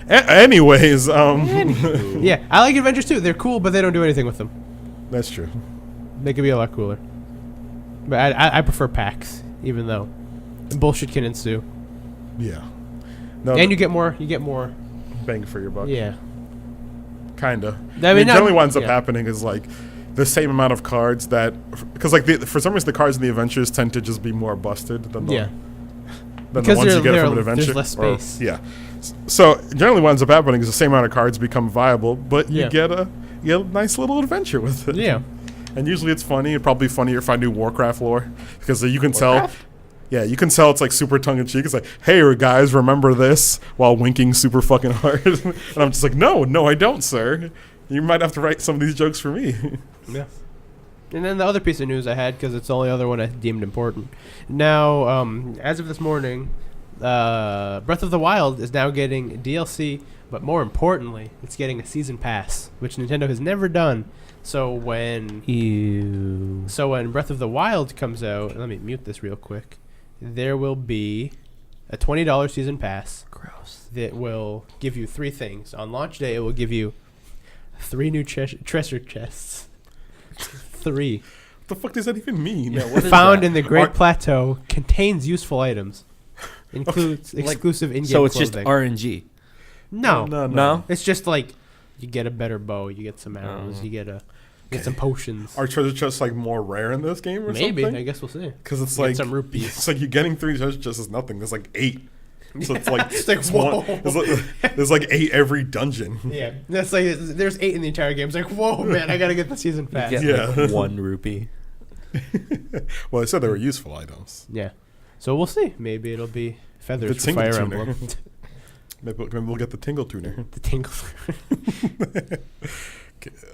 Anyways, Yeah, I like adventures too. They're cool, but they don't do anything with them. that's true. They could be a lot cooler. But I prefer packs, even though bullshit can ensue. Yeah. No, And you get more. bang for your buck. Yeah. Kind of. I mean, generally what ends up happening is like the same amount of cards that, because like for some reason the cards in the adventures tend to just be more busted than the ones you get from an adventure. There's less space. So generally what ends up happening is the same amount of cards become viable, but you get a nice little adventure with it. Yeah. And usually it's funny. It'd probably be funnier if I knew Warcraft lore, because you can tell. Yeah, you can tell it's like super tongue in cheek. It's like, hey guys, remember this, while winking super fucking hard. And I'm just like, no, I don't, sir. You might have to write some of these jokes for me. Yeah. And then the other piece of news I had, because it's the only other one I deemed important. Now, as of this morning, Breath of the Wild is now getting DLC, but more importantly, it's getting a season pass, which Nintendo has never done. So when Breath of the Wild comes out, let me mute this real quick. There will be a $20 season pass. Gross. That will give you 3 things. On launch day, it will give you 3 new treasure chests. 3. What the fuck does that even mean? Yeah, what is Found that? in the Great Plateau, contains useful items. Includes exclusive in-game So it's clothing. just RNG. No. It's just like you get a better bow, you get some arrows, you get some potions. Are treasure chests like more rare in this game or Maybe. something? I guess we'll see. Because it's Get like some rupees. It's like you're getting 3 treasure chests is nothing. There's like 8. So it's like It's like, whoa. There's like 8 every dungeon. Yeah, that's like there's 8 in the entire game. It's like, whoa, man, I gotta get the season pass. You get like 1 rupee. Well, I said they were useful items. Yeah, so we'll see. Maybe it'll be feathers The for Fire tingle tuner. Emblem. Maybe we'll get the tingle tuner. The tingle.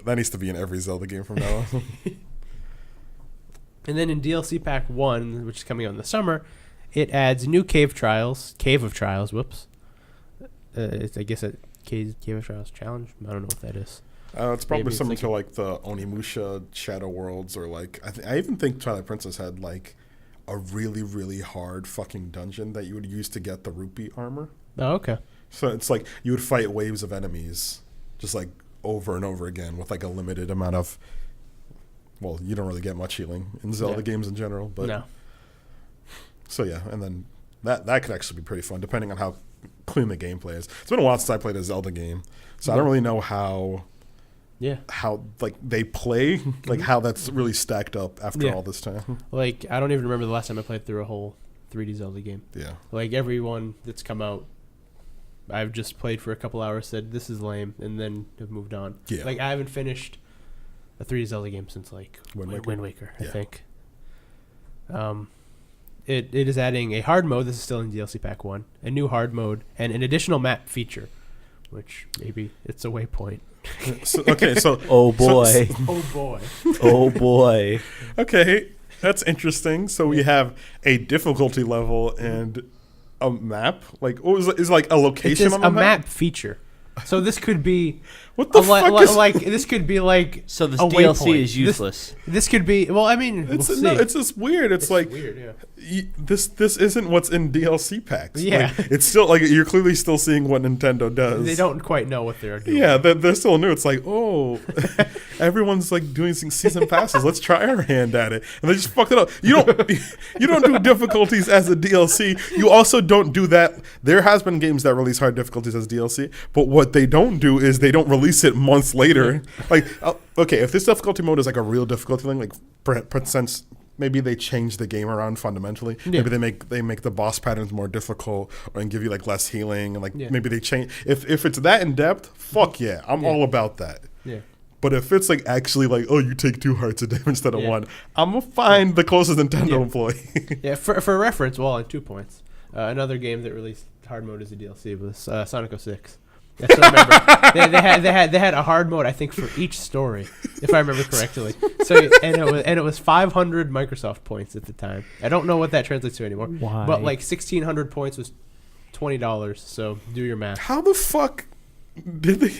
That needs to be in every Zelda game from now on. And then in DLC Pack 1, which is coming out in the summer, it adds new Cave of Trials. Whoops. It's, I guess, a Cave of Trials challenge. I don't know what that is. It's probably Maybe similar it's to like the Onimusha Shadow Worlds, or like I even think Twilight Princess had like a really, really hard fucking dungeon that you would use to get the rupee armor. Oh, okay. So it's like you would fight waves of enemies just like over and over again with like a limited amount of, well, you don't really get much healing in Zelda games in general, but No. So yeah, and then that could actually be pretty fun depending on how clean the gameplay is. It's been a while since I played a Zelda game, so I don't really know how like they play, like how that's really stacked up after all this time. Like, I don't even remember the last time I played through a whole 3D Zelda game. Yeah. Like, every one that's come out, I've just played for a couple hours, said this is lame, and then have moved on. Yeah. Like, I haven't finished a 3D Zelda game since like Wind Waker, I think. It is adding a hard mode. This is still in DLC Pack 1. A new hard mode and an additional map feature, which maybe it's a waypoint. So Oh boy. Oh boy. Oh boy. Okay, that's interesting. So we have a difficulty level and a map. Like, what was it? Is like a location on the a map feature. So this could be what the fuck is like this could be like So this a DLC waypoint. is useless. This could be, well, I mean, it's we'll no, see. it's just weird. It's like weird, yeah. This isn't what's in DLC packs. Yeah. Like, it's still like you're clearly still seeing what Nintendo does. They don't quite know what they're doing. Yeah, they're still new. It's like, oh, everyone's like doing some season passes. Let's try our hand at it, and they just fucked it up. You don't do difficulties as a DLC. You also don't do that. There has been games that release hard difficulties as DLC, but what they don't do is they don't release it months later. Like, okay, if this difficulty mode is like a real difficulty thing, like since maybe they change the game around fundamentally. Yeah. Maybe they make the boss patterns more difficult, or and give you like less healing, and like maybe they change. If it's that in depth, fuck yeah, I'm all about that. Yeah. But if it's like actually like, oh, you take 2 hearts of damage instead of 1, I'm gonna find the closest Nintendo employee. Yeah. For reference, well, on 2 points, another game that released hard mode as a DLC was Sonic 06. Yes, I remember. they had a hard mode, I think, for each story, if I remember correctly. So it was 500 Microsoft points at the time. I don't know what that translates to anymore. Why? But like 1,600 points was $20. So do your math. How the fuck did they?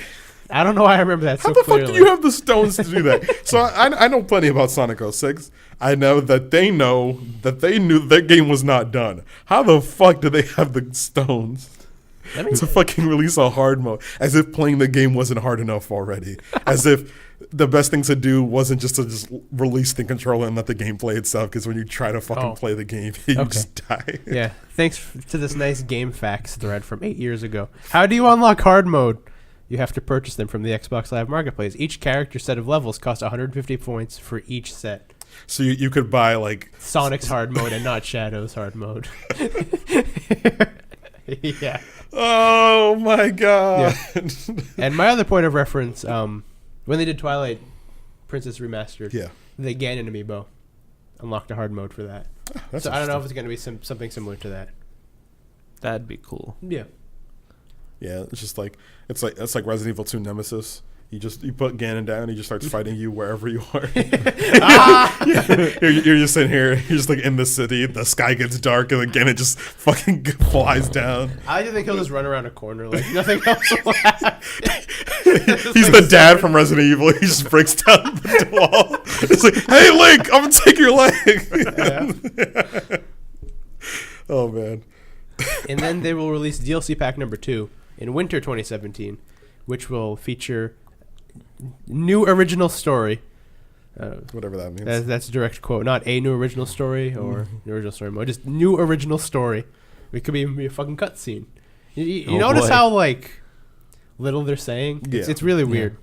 I don't know why I remember that so How the clearly. fuck do you have the stones to do that? So I know plenty about Sonic 06. I know that they knew their game was not done. How the fuck do they have the stones to fucking release a hard mode? As if playing the game wasn't hard enough already. As if the best thing to do wasn't just to just release the controller and let the game play itself. Because when you try to fucking play the game, you just die. Yeah. Thanks to this nice game facts thread from 8 years ago. How do you unlock hard mode? You have to purchase them from the Xbox Live Marketplace. Each character set of levels costs 150 points for each set. So you could buy like Sonic's hard mode and not Shadow's hard mode. Yeah. Oh my god. Yeah. And my other point of reference, when they did Twilight Princess Remastered, Yeah. the Ganon amiibo unlocked a hard mode for that. That's So I don't know if interesting. it's going to be something similar to that. That'd be cool. Yeah. Yeah, it's just like it's like Resident Evil 2 Nemesis. You put Ganon down, he just starts fighting you wherever you are. You're just sitting here, you're just like in the city, the sky gets dark, and then Ganon just fucking flies down. I just think he'll just run around a corner like nothing else will happen. He's the dad from Resident Evil. He just breaks down the wall. It's like, hey Link, I'm gonna take your leg. Oh man. And then they will release DLC pack number 2 in winter 2017, which will feature new original story. Whatever that means. That's a direct quote, not a new original story or new original story mode, just new original story. It could be a fucking cutscene. You Oh, notice boy. how like little they're saying? Yeah. It's really weird.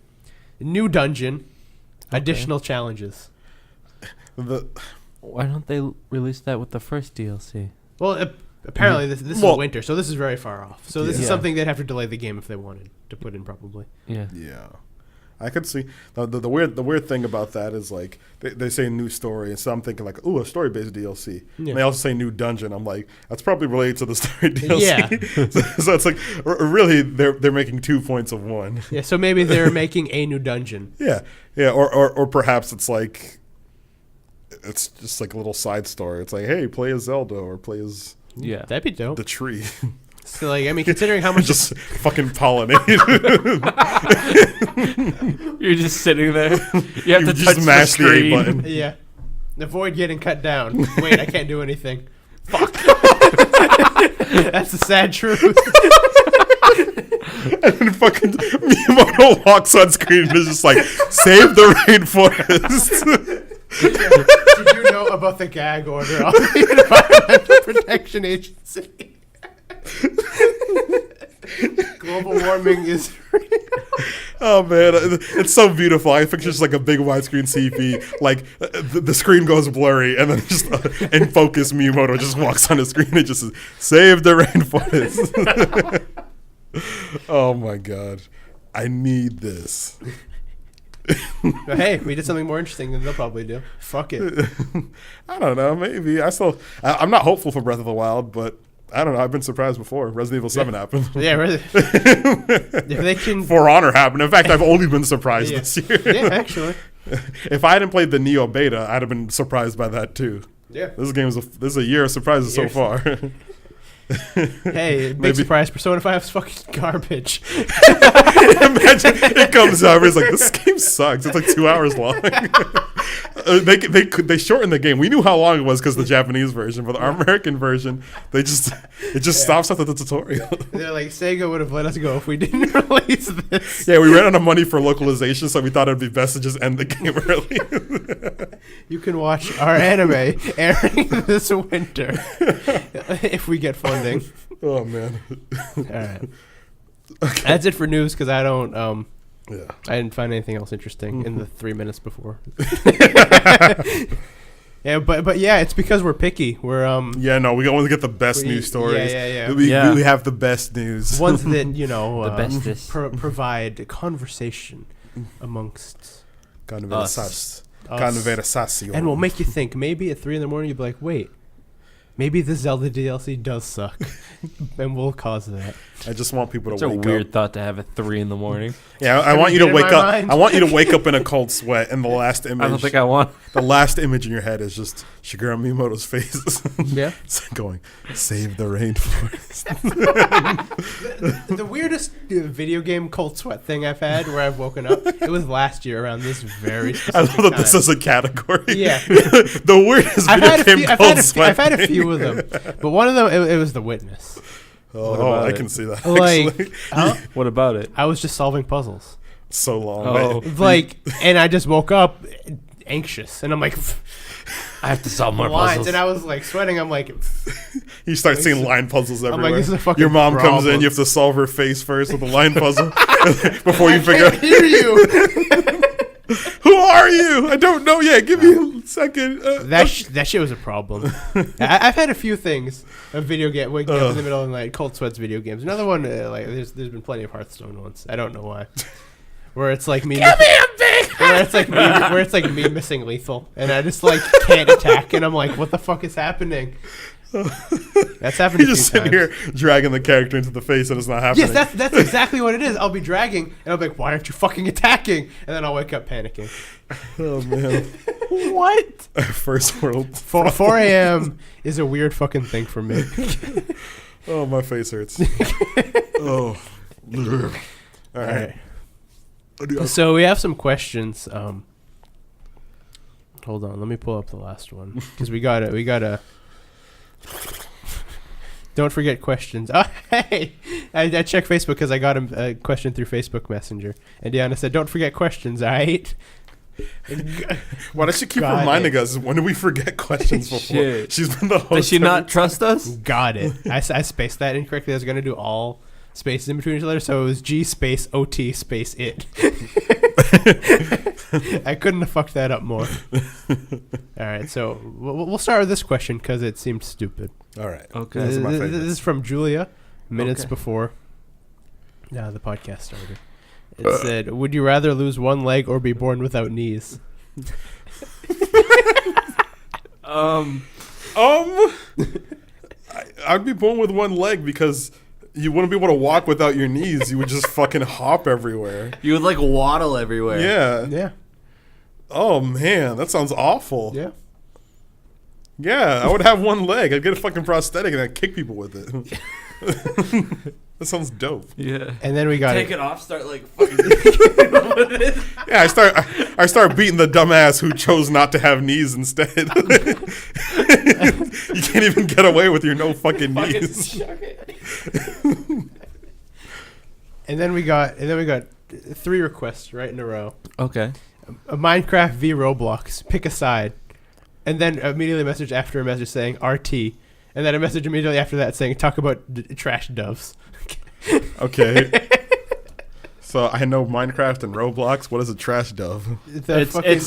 New dungeon, additional challenges. Why don't they release that with the first DLC? Well, apparently this is winter, so this is very far off. So this is Yeah. something they'd have to delay the game if they wanted to put in, probably. Yeah. Yeah, I could see the weird thing about that is like they say new story, and so I'm thinking like, ooh, a story based DLC. Yeah. And they also say new dungeon. I'm like, that's probably related to the story DLC. Yeah. so it's like really they're making 2 points of one. Yeah, so maybe they're making a new dungeon. Yeah, or perhaps it's like it's just like a little side story. It's like, hey, play as Zelda or play as Yeah. That'd be dope. the tree. So, like, I mean, considering how much Just fucking pollinate. You're just sitting there. You have to just touch the mash the A screen. button. yeah, avoid getting cut down. Wait, I can't do anything. Fuck. That's the sad truth. And then fucking Miyamoto walks on screen and is just like, save the rainforest. Did you know about the gag order of the Environmental Protection Agency? Global warming is real. Oh man, it's so beautiful. I picture just like a big widescreen TV, like the screen goes blurry, and then just in focus, Miyamoto just walks on the screen and just says, "Save the rainforest." Oh my god, I need this. But hey, we did something more interesting than they'll probably do. Fuck it. I don't know. Maybe I'm not hopeful for Breath of the Wild, but I don't know. I've been surprised before. Resident Evil 7 happened. Yeah, really. If they can. For Honor happened. In fact, I've only been surprised Yeah. this year. Yeah, actually. If I hadn't played the Nioh beta, I'd have been surprised by that too. Yeah. This is a year of surprises so Years. far. Hey, big Maybe- surprise. Persona 5 is fucking garbage. Imagine it comes out, it's like, this game sucks. It's like 2 hours long. They shortened the game. We knew how long it was because the Japanese version, but our American version, it just stops after the tutorial. They're like, Sega would have let us go if we didn't release this. Yeah, we ran out of money for localization, so we thought it'd be best to just end the game early. You can watch our anime airing this winter if we get funding. Oh man. All right. That's it for news because I don't. Yeah. I didn't find anything else interesting in the 3 minutes before. Yeah, but yeah, it's because we're picky. We're Yeah, no, we always get the best news stories. Yeah. We Yeah. have the best news. Ones that the bestest. provide conversation amongst Conversación. and will make you think. Maybe at 3 a.m. you'll be like, wait, maybe the Zelda DLC does suck, and we'll cause that. I just want people It's to a wake weird up. thought to have at 3 a.m. Yeah, I want you to in wake my up. mind. I want you to wake up in a cold sweat, and the last image. I don't think I want. The last image in your head is just Shigeru Miyamoto's face. Yeah. It's going, save the rainforest. The weirdest video game cold sweat thing I've had where I've woken up, it was last year around this very specific I love that this time. is a category. Yeah. The weirdest video game cold sweat. I've had a few of them, but one of them, it was The Witness. Oh, about I it? can see that. Like, Actually. What about it? I was just solving puzzles. So long. Oh. Like, and I just woke up, anxious, and I'm like, I have to solve more lines, puzzles. and I was like sweating. I'm like, You start seeing line puzzles I'm everywhere. like, this is a fucking Your mom comes in, problem. you have to solve her face first with a line puzzle before you figure I out hear you. who are you. I don't know yet. Give me a second. That shit was a problem. I've had a few things. A video game waking up in the middle of the night, cold sweats video games. Another one, like there's been plenty of Hearthstone ones. I don't know why. Where it's like me. Give me a big. Where it's like me missing lethal, and I just like can't attack, and I'm like, what the fuck is happening? That's happened. You a few just sit times. here dragging the character into the face, and it's not happening. Yes, that's exactly what it is. I'll be dragging, and I'll be like, why aren't you fucking attacking? And then I'll wake up panicking. Oh man. What? First world. 4 a.m. is a weird fucking thing for me. Oh, my face hurts. Oh. All right. So we have some questions. Hold on, let me pull up the last one because we gotta. Don't forget questions. Oh, hey, I checked Facebook because I got a question through Facebook Messenger, and Deanna said, "Don't forget questions." All right. Why does she keep Got reminding it. us? When do we forget questions before? Shit. She's been the host. Does she every not trust us? Got it. I spaced that incorrectly. I was gonna do all spaces in between each other, so it was G space OT space it. I couldn't have fucked that up more. All right, so we'll start with this question because it seemed stupid. All right. Okay. Those are my This favorites. is from Julia, minutes Okay. before the podcast started. It said, "Would you rather lose one leg or be born without knees?" I'd be born with one leg because you wouldn't be able to walk without your knees. You would just fucking hop everywhere. You would like waddle everywhere. Yeah. Yeah, Oh man, that sounds awful. yeah. Yeah, I would have one leg. I'd get a fucking prosthetic and I'd kick people with it. That sounds dope. Yeah. And then we got Take it. it off. Start like fucking. Yeah, I start beating the dumbass who chose not to have knees instead. You can't even get away with your no fucking knees. And then we got 3 requests right in a row. Okay. A Minecraft v Roblox. Pick a side. And then immediately a message after a message saying RT. And then a message immediately after that saying talk about trash doves. Okay. So I know Minecraft and Roblox. What is a trash dove? It's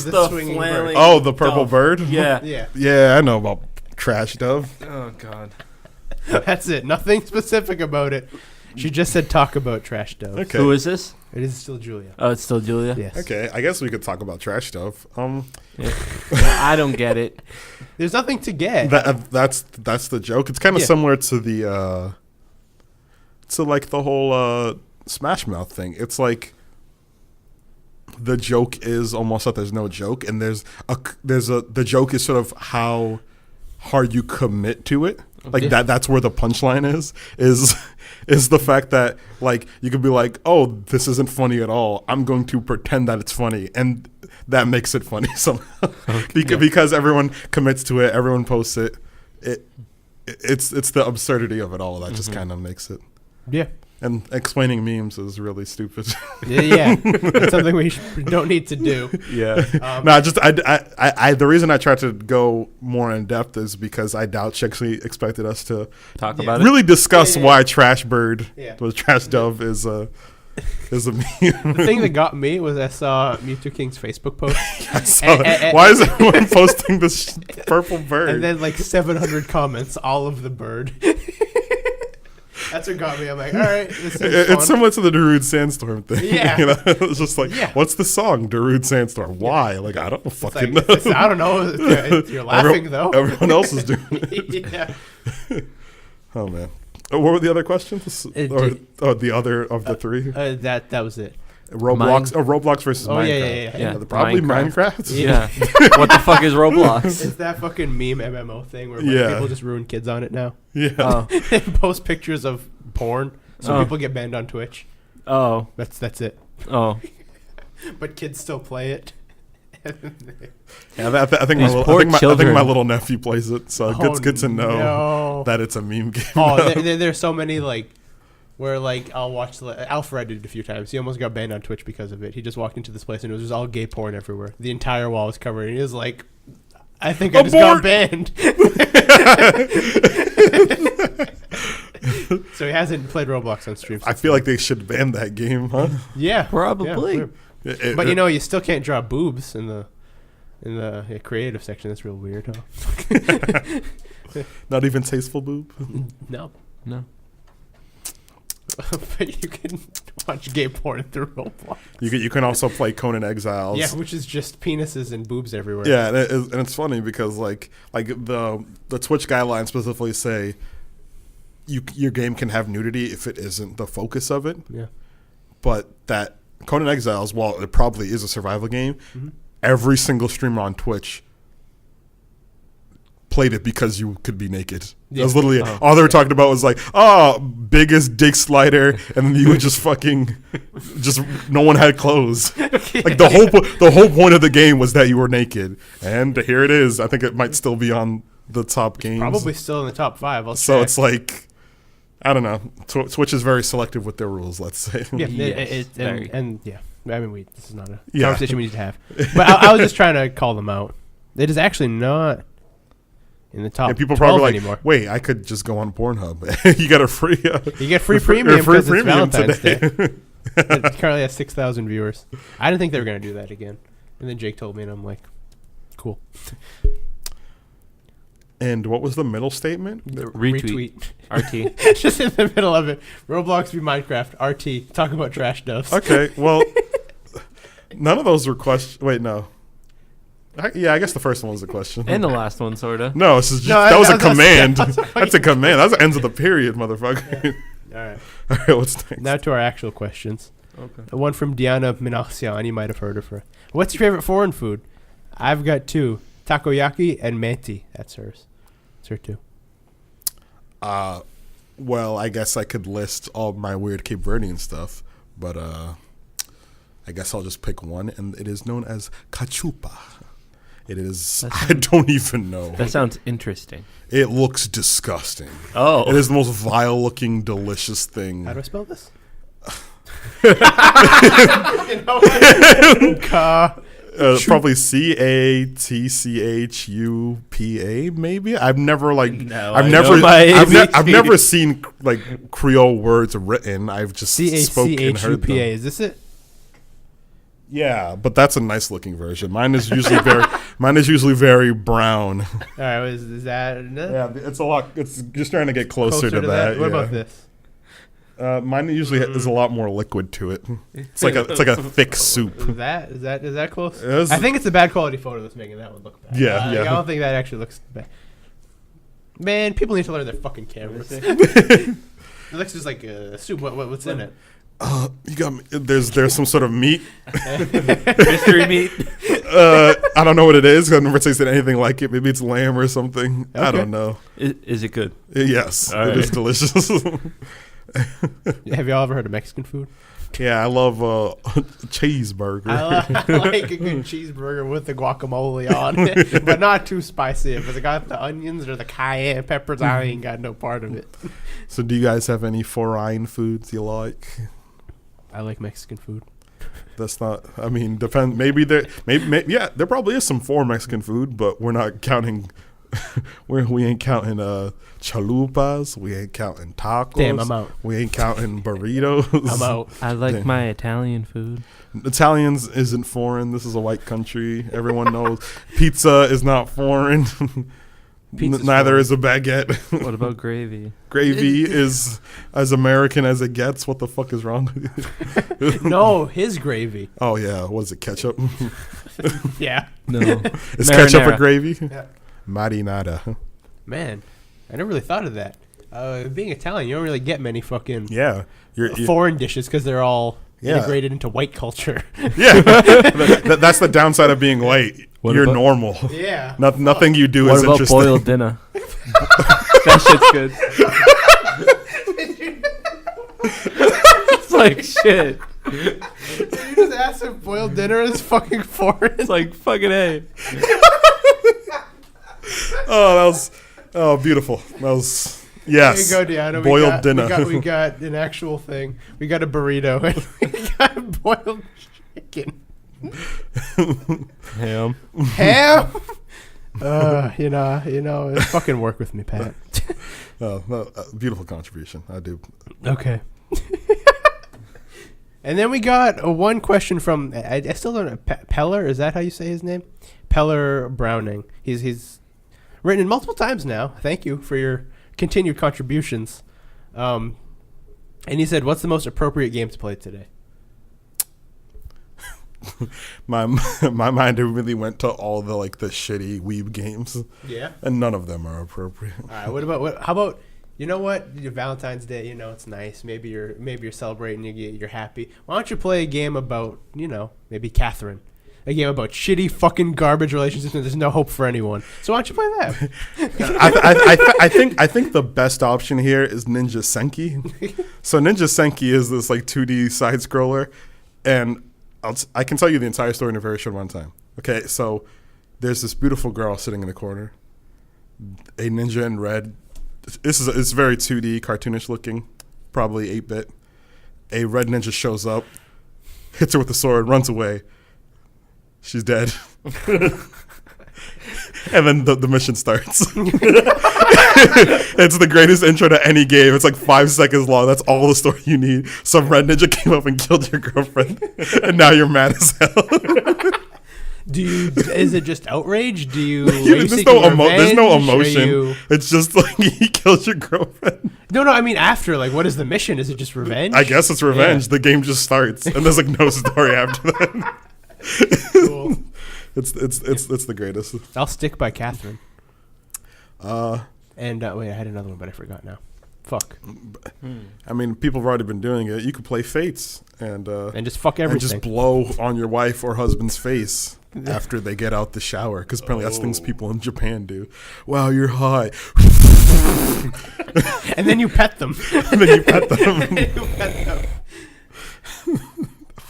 the swinging flailing- bird. Oh, the purple Dove. bird? Yeah. Yeah, Yeah, I know about trash dove. Oh god. that's it. Nothing specific about it. She just said talk about trash doves. Okay. Who is this? It is still Julia. Oh, it's still Julia. Yes. Okay, I guess we could talk about trash dove. Yeah. I don't get it. There's nothing to get. That's the joke. It's kind of Yeah. similar to the like the whole Smash Mouth thing. It's like the joke is almost that there's no joke, and the joke is sort of how hard you commit to it. Like Yeah. that's where the punchline is the fact that like you could be like, oh, this isn't funny at all. I'm going to pretend that it's funny, and that makes it funny somehow. Because everyone commits to it, everyone posts it. It's the absurdity of it all that just kind of makes it. Yeah. And explaining memes is really stupid. Yeah. It's something we don't need to do. Yeah. No, the reason I tried to go more in depth is because I doubt she actually expected us to Talk Yeah. about it. really discuss Yeah. why trash bird, Yeah. was trash dove is a meme. The thing that got me was I saw Mewtwo King's Facebook post. I saw And- it. and- Why is everyone posting this purple bird? And then like 700 comments, all of the bird. That's what got me. I'm like, all right, this is It's fun. similar to the Darude Sandstorm thing. Yeah. You know? It's just like, Yeah. what's the song, Darude Sandstorm? Why? Like, I don't It's fucking like, know. I don't know. You're laughing though. Everyone else is doing it. Yeah. Oh, man. What were the other questions? Or the other of the three? That was it. Roblox. Roblox versus Oh, Minecraft. yeah. Probably Minecraft. Minecraft. Yeah. What the fuck is Roblox? It's that fucking meme MMO thing where a bunch of Yeah. people just ruin kids on it now. Yeah. Oh. And post pictures of porn, so Oh. people get banned on Twitch. Oh. That's it. Oh. But kids still play it. Yeah, I think These poor I think children. my little nephew plays it, so Oh, it's good to know no. that it's a meme game. Oh, there's so many like where like I'll watch Alfred did it a few times. He almost got banned on Twitch because of it. He just walked into this place and it was just all gay porn everywhere. The entire wall was covered. And he was like, I think I just got banned. So he hasn't played Roblox on stream. I feel like they should ban that game, huh? Yeah, Probably. yeah. But you still can't draw boobs in the creative section. That's real weird, huh? Not even tasteful boob. No. But you can watch gay porn through Roblox. You can also play Conan Exiles. Yeah, which is just penises and boobs everywhere. Yeah, and it's funny because like the Twitch guidelines specifically say your game can have nudity if it isn't the focus of it. Yeah. But that Conan Exiles, while it probably is a survival game, every single streamer on Twitch played it because you could be naked. Yeah. That was literally all they were talking about was like, biggest dick slider, and then you would just no one had clothes. Like the whole point of the game was that you were naked, and here it is. I think it might still be on the top games. Probably still in the top 5. So it's like, I don't know. Twitch is very selective with their rules. Let's say. Yeah, Yes, and yeah. I mean, this is not a Yeah. conversation we need to have. But I was just trying to call them out. It is actually not in the top. Yeah, people 12 probably like, anymore. wait, I could just go on Pornhub. You got a free. You get free premium because it's Valentine's today. Day. It currently has 6,000 viewers. I didn't think they were going to do that again. And then Jake told me, and I'm like, cool. And what was the middle statement? Retweet. RT. Just in the middle of it. Roblox v Minecraft. RT. Talk about trash doves. Okay, well, none of those were questions. Wait, no. I guess the first one was a question. And the last one, sort of. No, this is just, No, that was a that's- command. that's That's a command. That's the ends of the period, motherfucker. All right. All right, what's next? Now to our actual questions. Okay. One from Diana Minassian. You might have heard of her. What's your favorite foreign food? I've got 2. Takoyaki and manti. That's hers. It's her 2. Well, I guess I could list all my weird Cape Verdean stuff, but I guess I'll just pick one, and it is known as cachupa. It is, I don't even know. That sounds interesting. It looks disgusting. Oh. It is the most vile-looking, delicious thing. How do I spell this? Probably CATCHUPA, maybe. I've never No, I know my I've ABC. never seen like Creole words written. I've just spoken and heard them. CHCHUPA. Is this it? Yeah, but that's a nice looking version. Mine is usually very brown. All right. Is that? Yeah, it's a lot. It's just trying to get closer to that. What yeah. about this? Mine usually is a lot more liquid to it. It's like a thick soup. Is that close? It is- I think it's a bad quality photo that's making that one look bad. Yeah, yeah. I don't think that actually looks bad. Man, people need to learn their fucking cameras. It looks just like a soup. What's in it? You got me. There's some sort of meat. Mystery meat. I don't know what it is. I've never tasted anything like it. Maybe it's lamb or something. I Okay. don't know. Is it good? Yes, All it right. is delicious. Have y'all ever heard of Mexican food? Yeah, I love cheeseburger. I like a good cheeseburger with the guacamole on it, but not too spicy. If it's got the onions or the cayenne peppers, I ain't got no part of it. So, do you guys have any foreign foods you like? I like Mexican food. That's not. I mean, depend. Maybe there. Maybe yeah. There probably is some foreign Mexican food, but we're not counting. We ain't counting chalupas. We ain't counting tacos. Damn, I'm out. We ain't counting burritos. I'm out. I like Damn. my Italian food. Italians isn't foreign. This is a white country. Everyone knows. Pizza is not foreign. Pizza's Neither foreign. is a baguette. What about gravy? Gravy is as American as it gets. What the fuck is wrong with you? No, his gravy. Oh yeah, what is it? Ketchup? Yeah. No. Is ketchup a Marinara. gravy? Yeah. Marinara. Man, I never really thought of that. Being Italian, you don't really get many fucking Yeah, you're foreign dishes because they're all Yeah. integrated into white culture. yeah. That's the downside of being white. What You're about- normal. Yeah. Nothing you do What is about interesting. boiled dinner? That shit's good. It's like shit. You just asked if boiled dinner is fucking foreign. It's like fucking A. Oh, that was beautiful. That was Yes. There you go, Deanna. Boiled dinner. We got an actual thing. We got a burrito. And we got boiled chicken. Ham. Ham? Fucking work with me, Pat. Beautiful contribution. I do. Okay. And then we got one question from, I still don't know, Peller, is that how you say his name? Peller Browning. He's written in multiple times now. Thank you for your continued contributions. And he said, what's the most appropriate game to play today? My mind immediately went to all the shitty weeb games. Yeah. And none of them are appropriate. All right. How about you know what? Your Valentine's Day, it's nice. Maybe you're celebrating. You're happy. Why don't you play a game about maybe Catherine? A game about shitty fucking garbage relationships and there's no hope for anyone. So why don't you play that? I think the best option here is Ninja Senki. So Ninja Senki is this 2D side scroller, and I can tell you the entire story in a very short amount of time. Okay, so there's this beautiful girl sitting in the corner, a ninja in red. It's very 2D, cartoonish looking, probably 8-bit. A red ninja shows up, hits her with a sword, runs away. She's dead. And then the mission starts. It's the greatest intro to any game. It's 5 seconds long. That's all the story you need. Some red ninja came up and killed your girlfriend, and now you're mad as hell. Is it just outrage? There's no emotion. It's just he kills your girlfriend. No, I mean after. What is the mission? Is it just revenge? I guess it's revenge. Yeah. The game just starts, and there's no story after that. Cool. It's the greatest. I'll stick by Catherine. And wait, I had another one, but I forgot now. Fuck. I mean, people have already been doing it. You could play Fates and just fuck everything. And just blow on your wife or husband's face after they get out the shower, because apparently that's things people in Japan do. Wow, you're hot. And then you pet them. And then you pet them.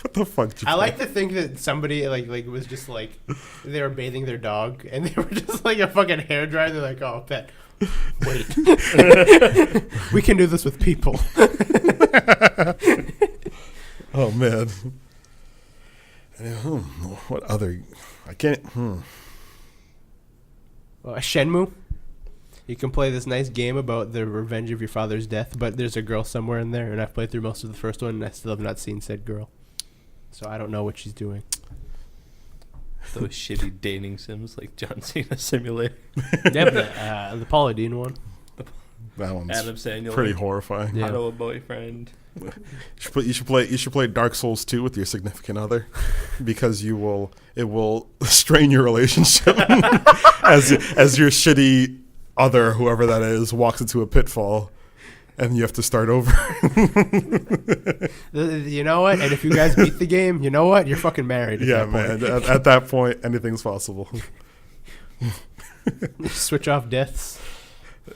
What the fuck? I like to think that somebody was just they were bathing their dog and they were just a fucking hairdryer. They're like, oh, pet. Wait. We can do this with people. Oh man. What other? I can't. Shenmue. You can play this nice game about the revenge of your father's death, but there's a girl somewhere in there, and I've played through most of the first one, and I still have not seen said girl. So I don't know what she's doing. Those shitty dating sims like John Cena Simulator. Yeah, the Paula Deen one. That one's Adam Sandler, pretty horrifying. Yeah. Auto a boyfriend. You should play Dark Souls 2 with your significant other, because it will strain your relationship as your shitty other, whoever that is, walks into a pitfall. And you have to start over. You know what? And if you guys beat the game, you know what? You're fucking married. Yeah, man. At that point, anything's possible. Switch off deaths.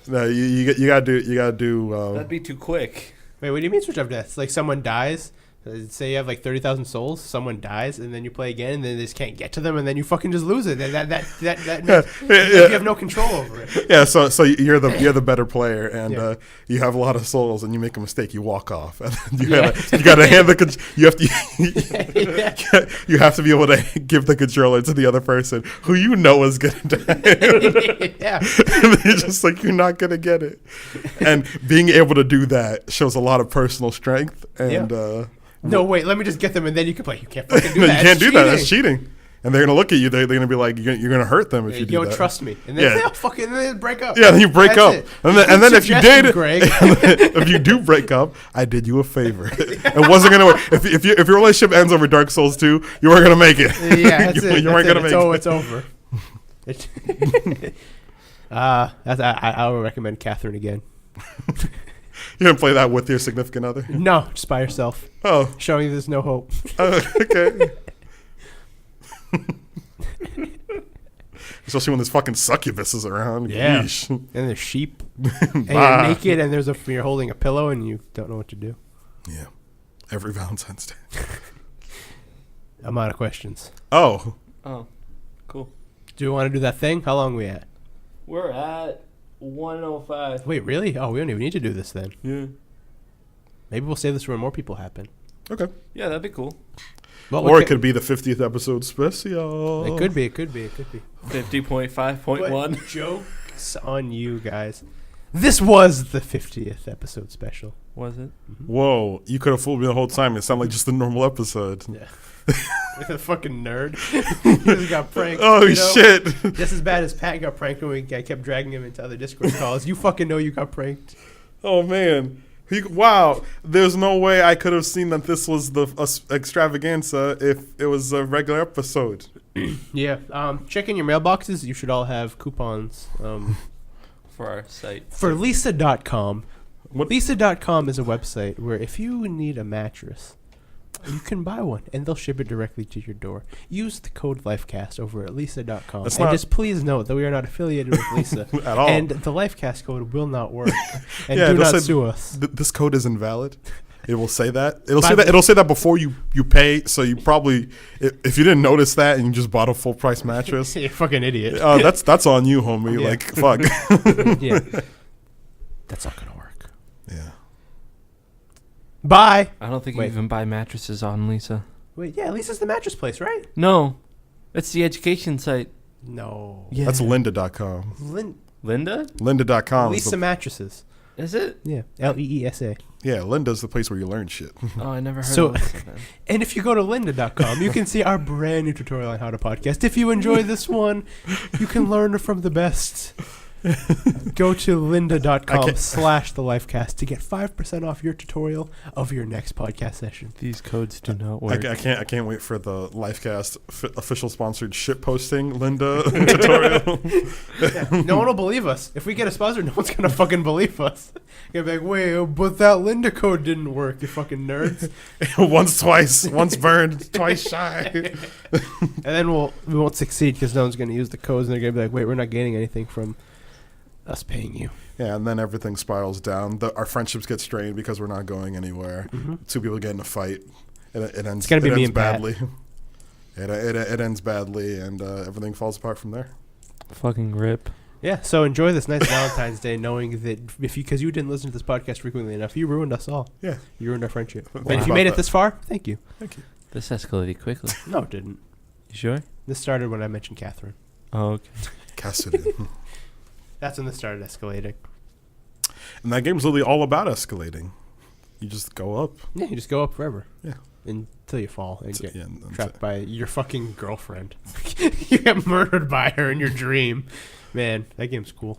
No, you gotta do. That'd be too quick. Wait, what do you mean switch off deaths? Someone dies. Say you have 30,000 souls, someone dies, and then you play again, and then they just can't get to them, and then you fucking just lose it. That means you have no control over it. Yeah, so you're the better player, and you have a lot of souls, and you make a mistake, you walk off, and then you gotta hand you have to be able to give the controller to the other person who is gonna die. Yeah, and they're just you're not gonna get it, and being able to do that shows a lot of personal strength, and. No, wait, let me just get them, and then you can play. You can't fucking do that. You can't do that. That's cheating. And they're going to look at you. They're going to be like, you're going to hurt them if you do that. You don't trust me. And then they break up. Yeah, then you break up. It. And then if you did, Greg. if you do break up, I did you a favor. It wasn't going to work. If your relationship ends over Dark Souls 2, you weren't going to make it. Yeah, that's it. You weren't going to make it. It's over. I would recommend Catherine again. You gonna play that with your significant other? No, just by yourself. Oh, showing you there's no hope. Okay. Especially when there's fucking succubus is around. Yeah. Yeesh. And there's sheep. And you're naked, and you're holding a pillow, and you don't know what to do. Yeah. Every Valentine's Day. I'm out of questions. Oh, cool. Do you want to do that thing? How long are we at? We're at 105. Wait, really? Oh, we don't even need to do this then. Yeah. Maybe we'll save this for when more people happen. Okay. Yeah, that'd be cool. Well, Or it could be the 50th episode special. It could be. It could be. 50.5.1. Joke's on you guys. This was the 50th episode special. Was it? Whoa, you could have fooled me the whole time. It sounded like just a normal episode. Yeah. Like a fucking nerd. He just got pranked. Oh, shit. Just as bad as Pat got pranked when I kept dragging him into other Discord calls. You fucking know you got pranked. Oh, man. Wow. There's no way I could have seen that this was the extravaganza if it was a regular episode. Yeah. Check in your mailboxes. You should all have coupons. For our site. For Lisa.com. What? Lisa.com is a website where if you need a mattress, you can buy one and they'll ship it directly to your door. Use the code Lifecast over at Lisa.com. That's And not- just please note that we are not affiliated with Lisa. At all. And the Lifecast code will not work. And Yeah, do they'll not say sue us. This code is invalid. It will say that. By- It'll say that before you pay. So you probably, if you didn't notice that and you just bought a full price mattress, You're a fucking idiot. that's on you, homie. Yeah. Like, fuck. Yeah. That's not going to work. Yeah. Bye. I don't think Wait. you even buy mattresses on Lisa. Wait, yeah, Lisa's the mattress place, right? No. It's the education site. No. Yeah. That's lynda.com. Linda? Lynda.com. Lisa Mattresses. Is it? Yeah. Leesa. Yeah, Lynda's the place where you learn shit. Oh, I never heard So- of it. And if you go to lynda.com, you can see our brand new tutorial on how to podcast. If you enjoy this one, you can learn from the best. Go to lynda.com/thelifecast to get 5% off your tutorial of your next podcast session. These codes do not work. I can't wait for the Lifecast official sponsored shit posting Lynda tutorial. Yeah, no one will believe us. If we get a sponsor, no one's going to fucking believe us. You're gonna be like, wait, but that Lynda code didn't work, you fucking nerds. once burned, twice shy. And then we won't succeed because no one's going to use the codes, and they're going to be like, wait, we're not gaining anything from us paying you. Yeah, and then everything spirals down. Our friendships get strained because we're not going anywhere. Mm-hmm. Two people get in a fight. It ends. It's gonna be it me ends and Pat. badly. It ends badly, and everything falls apart from there. Fucking rip. Yeah, so enjoy this nice Valentine's Day, knowing that because you didn't listen to this podcast frequently enough, you ruined us all. Yeah. You ruined our friendship. Think But if you about made it that. this far, thank you. Thank you. This escalated quickly. No, it didn't. You sure? This started when I mentioned Catherine. Oh, okay. Cassidy. That's when this started escalating. And that game's literally all about escalating. You just go up. Yeah, you just go up forever. Yeah. Until you fall and get Yeah, and trapped by your fucking girlfriend. You get murdered by her in your dream. Man, that game's cool.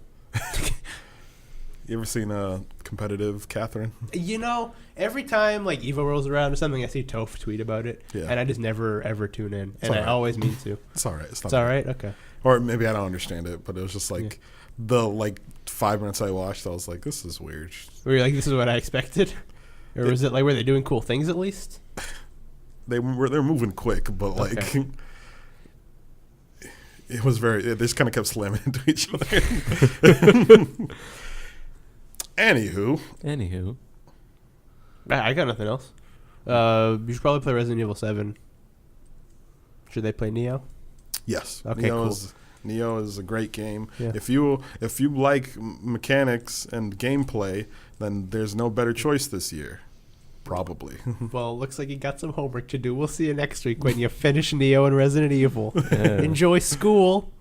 You ever seen a competitive Catherine? You know, every time like Evo rolls around or something, I see Toph tweet about it, Yeah. and I just never ever tune in, It's and I alright. always mean to. It's all right. It's not It's all right, okay. Or maybe I don't understand it, but it was just like the 5 minutes I watched, I was like, this is weird. Were you like, this is what I expected, or was it like, were they doing cool things at least? They're moving quick, but like Okay. it was very. They just kind of kept slamming into each other. Anywho. I got nothing else. You should probably play Resident Evil 7. Should they play Nioh? Yes. Okay, Nioh is a great game. Yeah. If you like mechanics and gameplay, then there's no better choice this year. Probably. Well, looks like you got some homework to do. We'll see you next week when you finish Nioh and Resident Evil. Yeah. Enjoy school.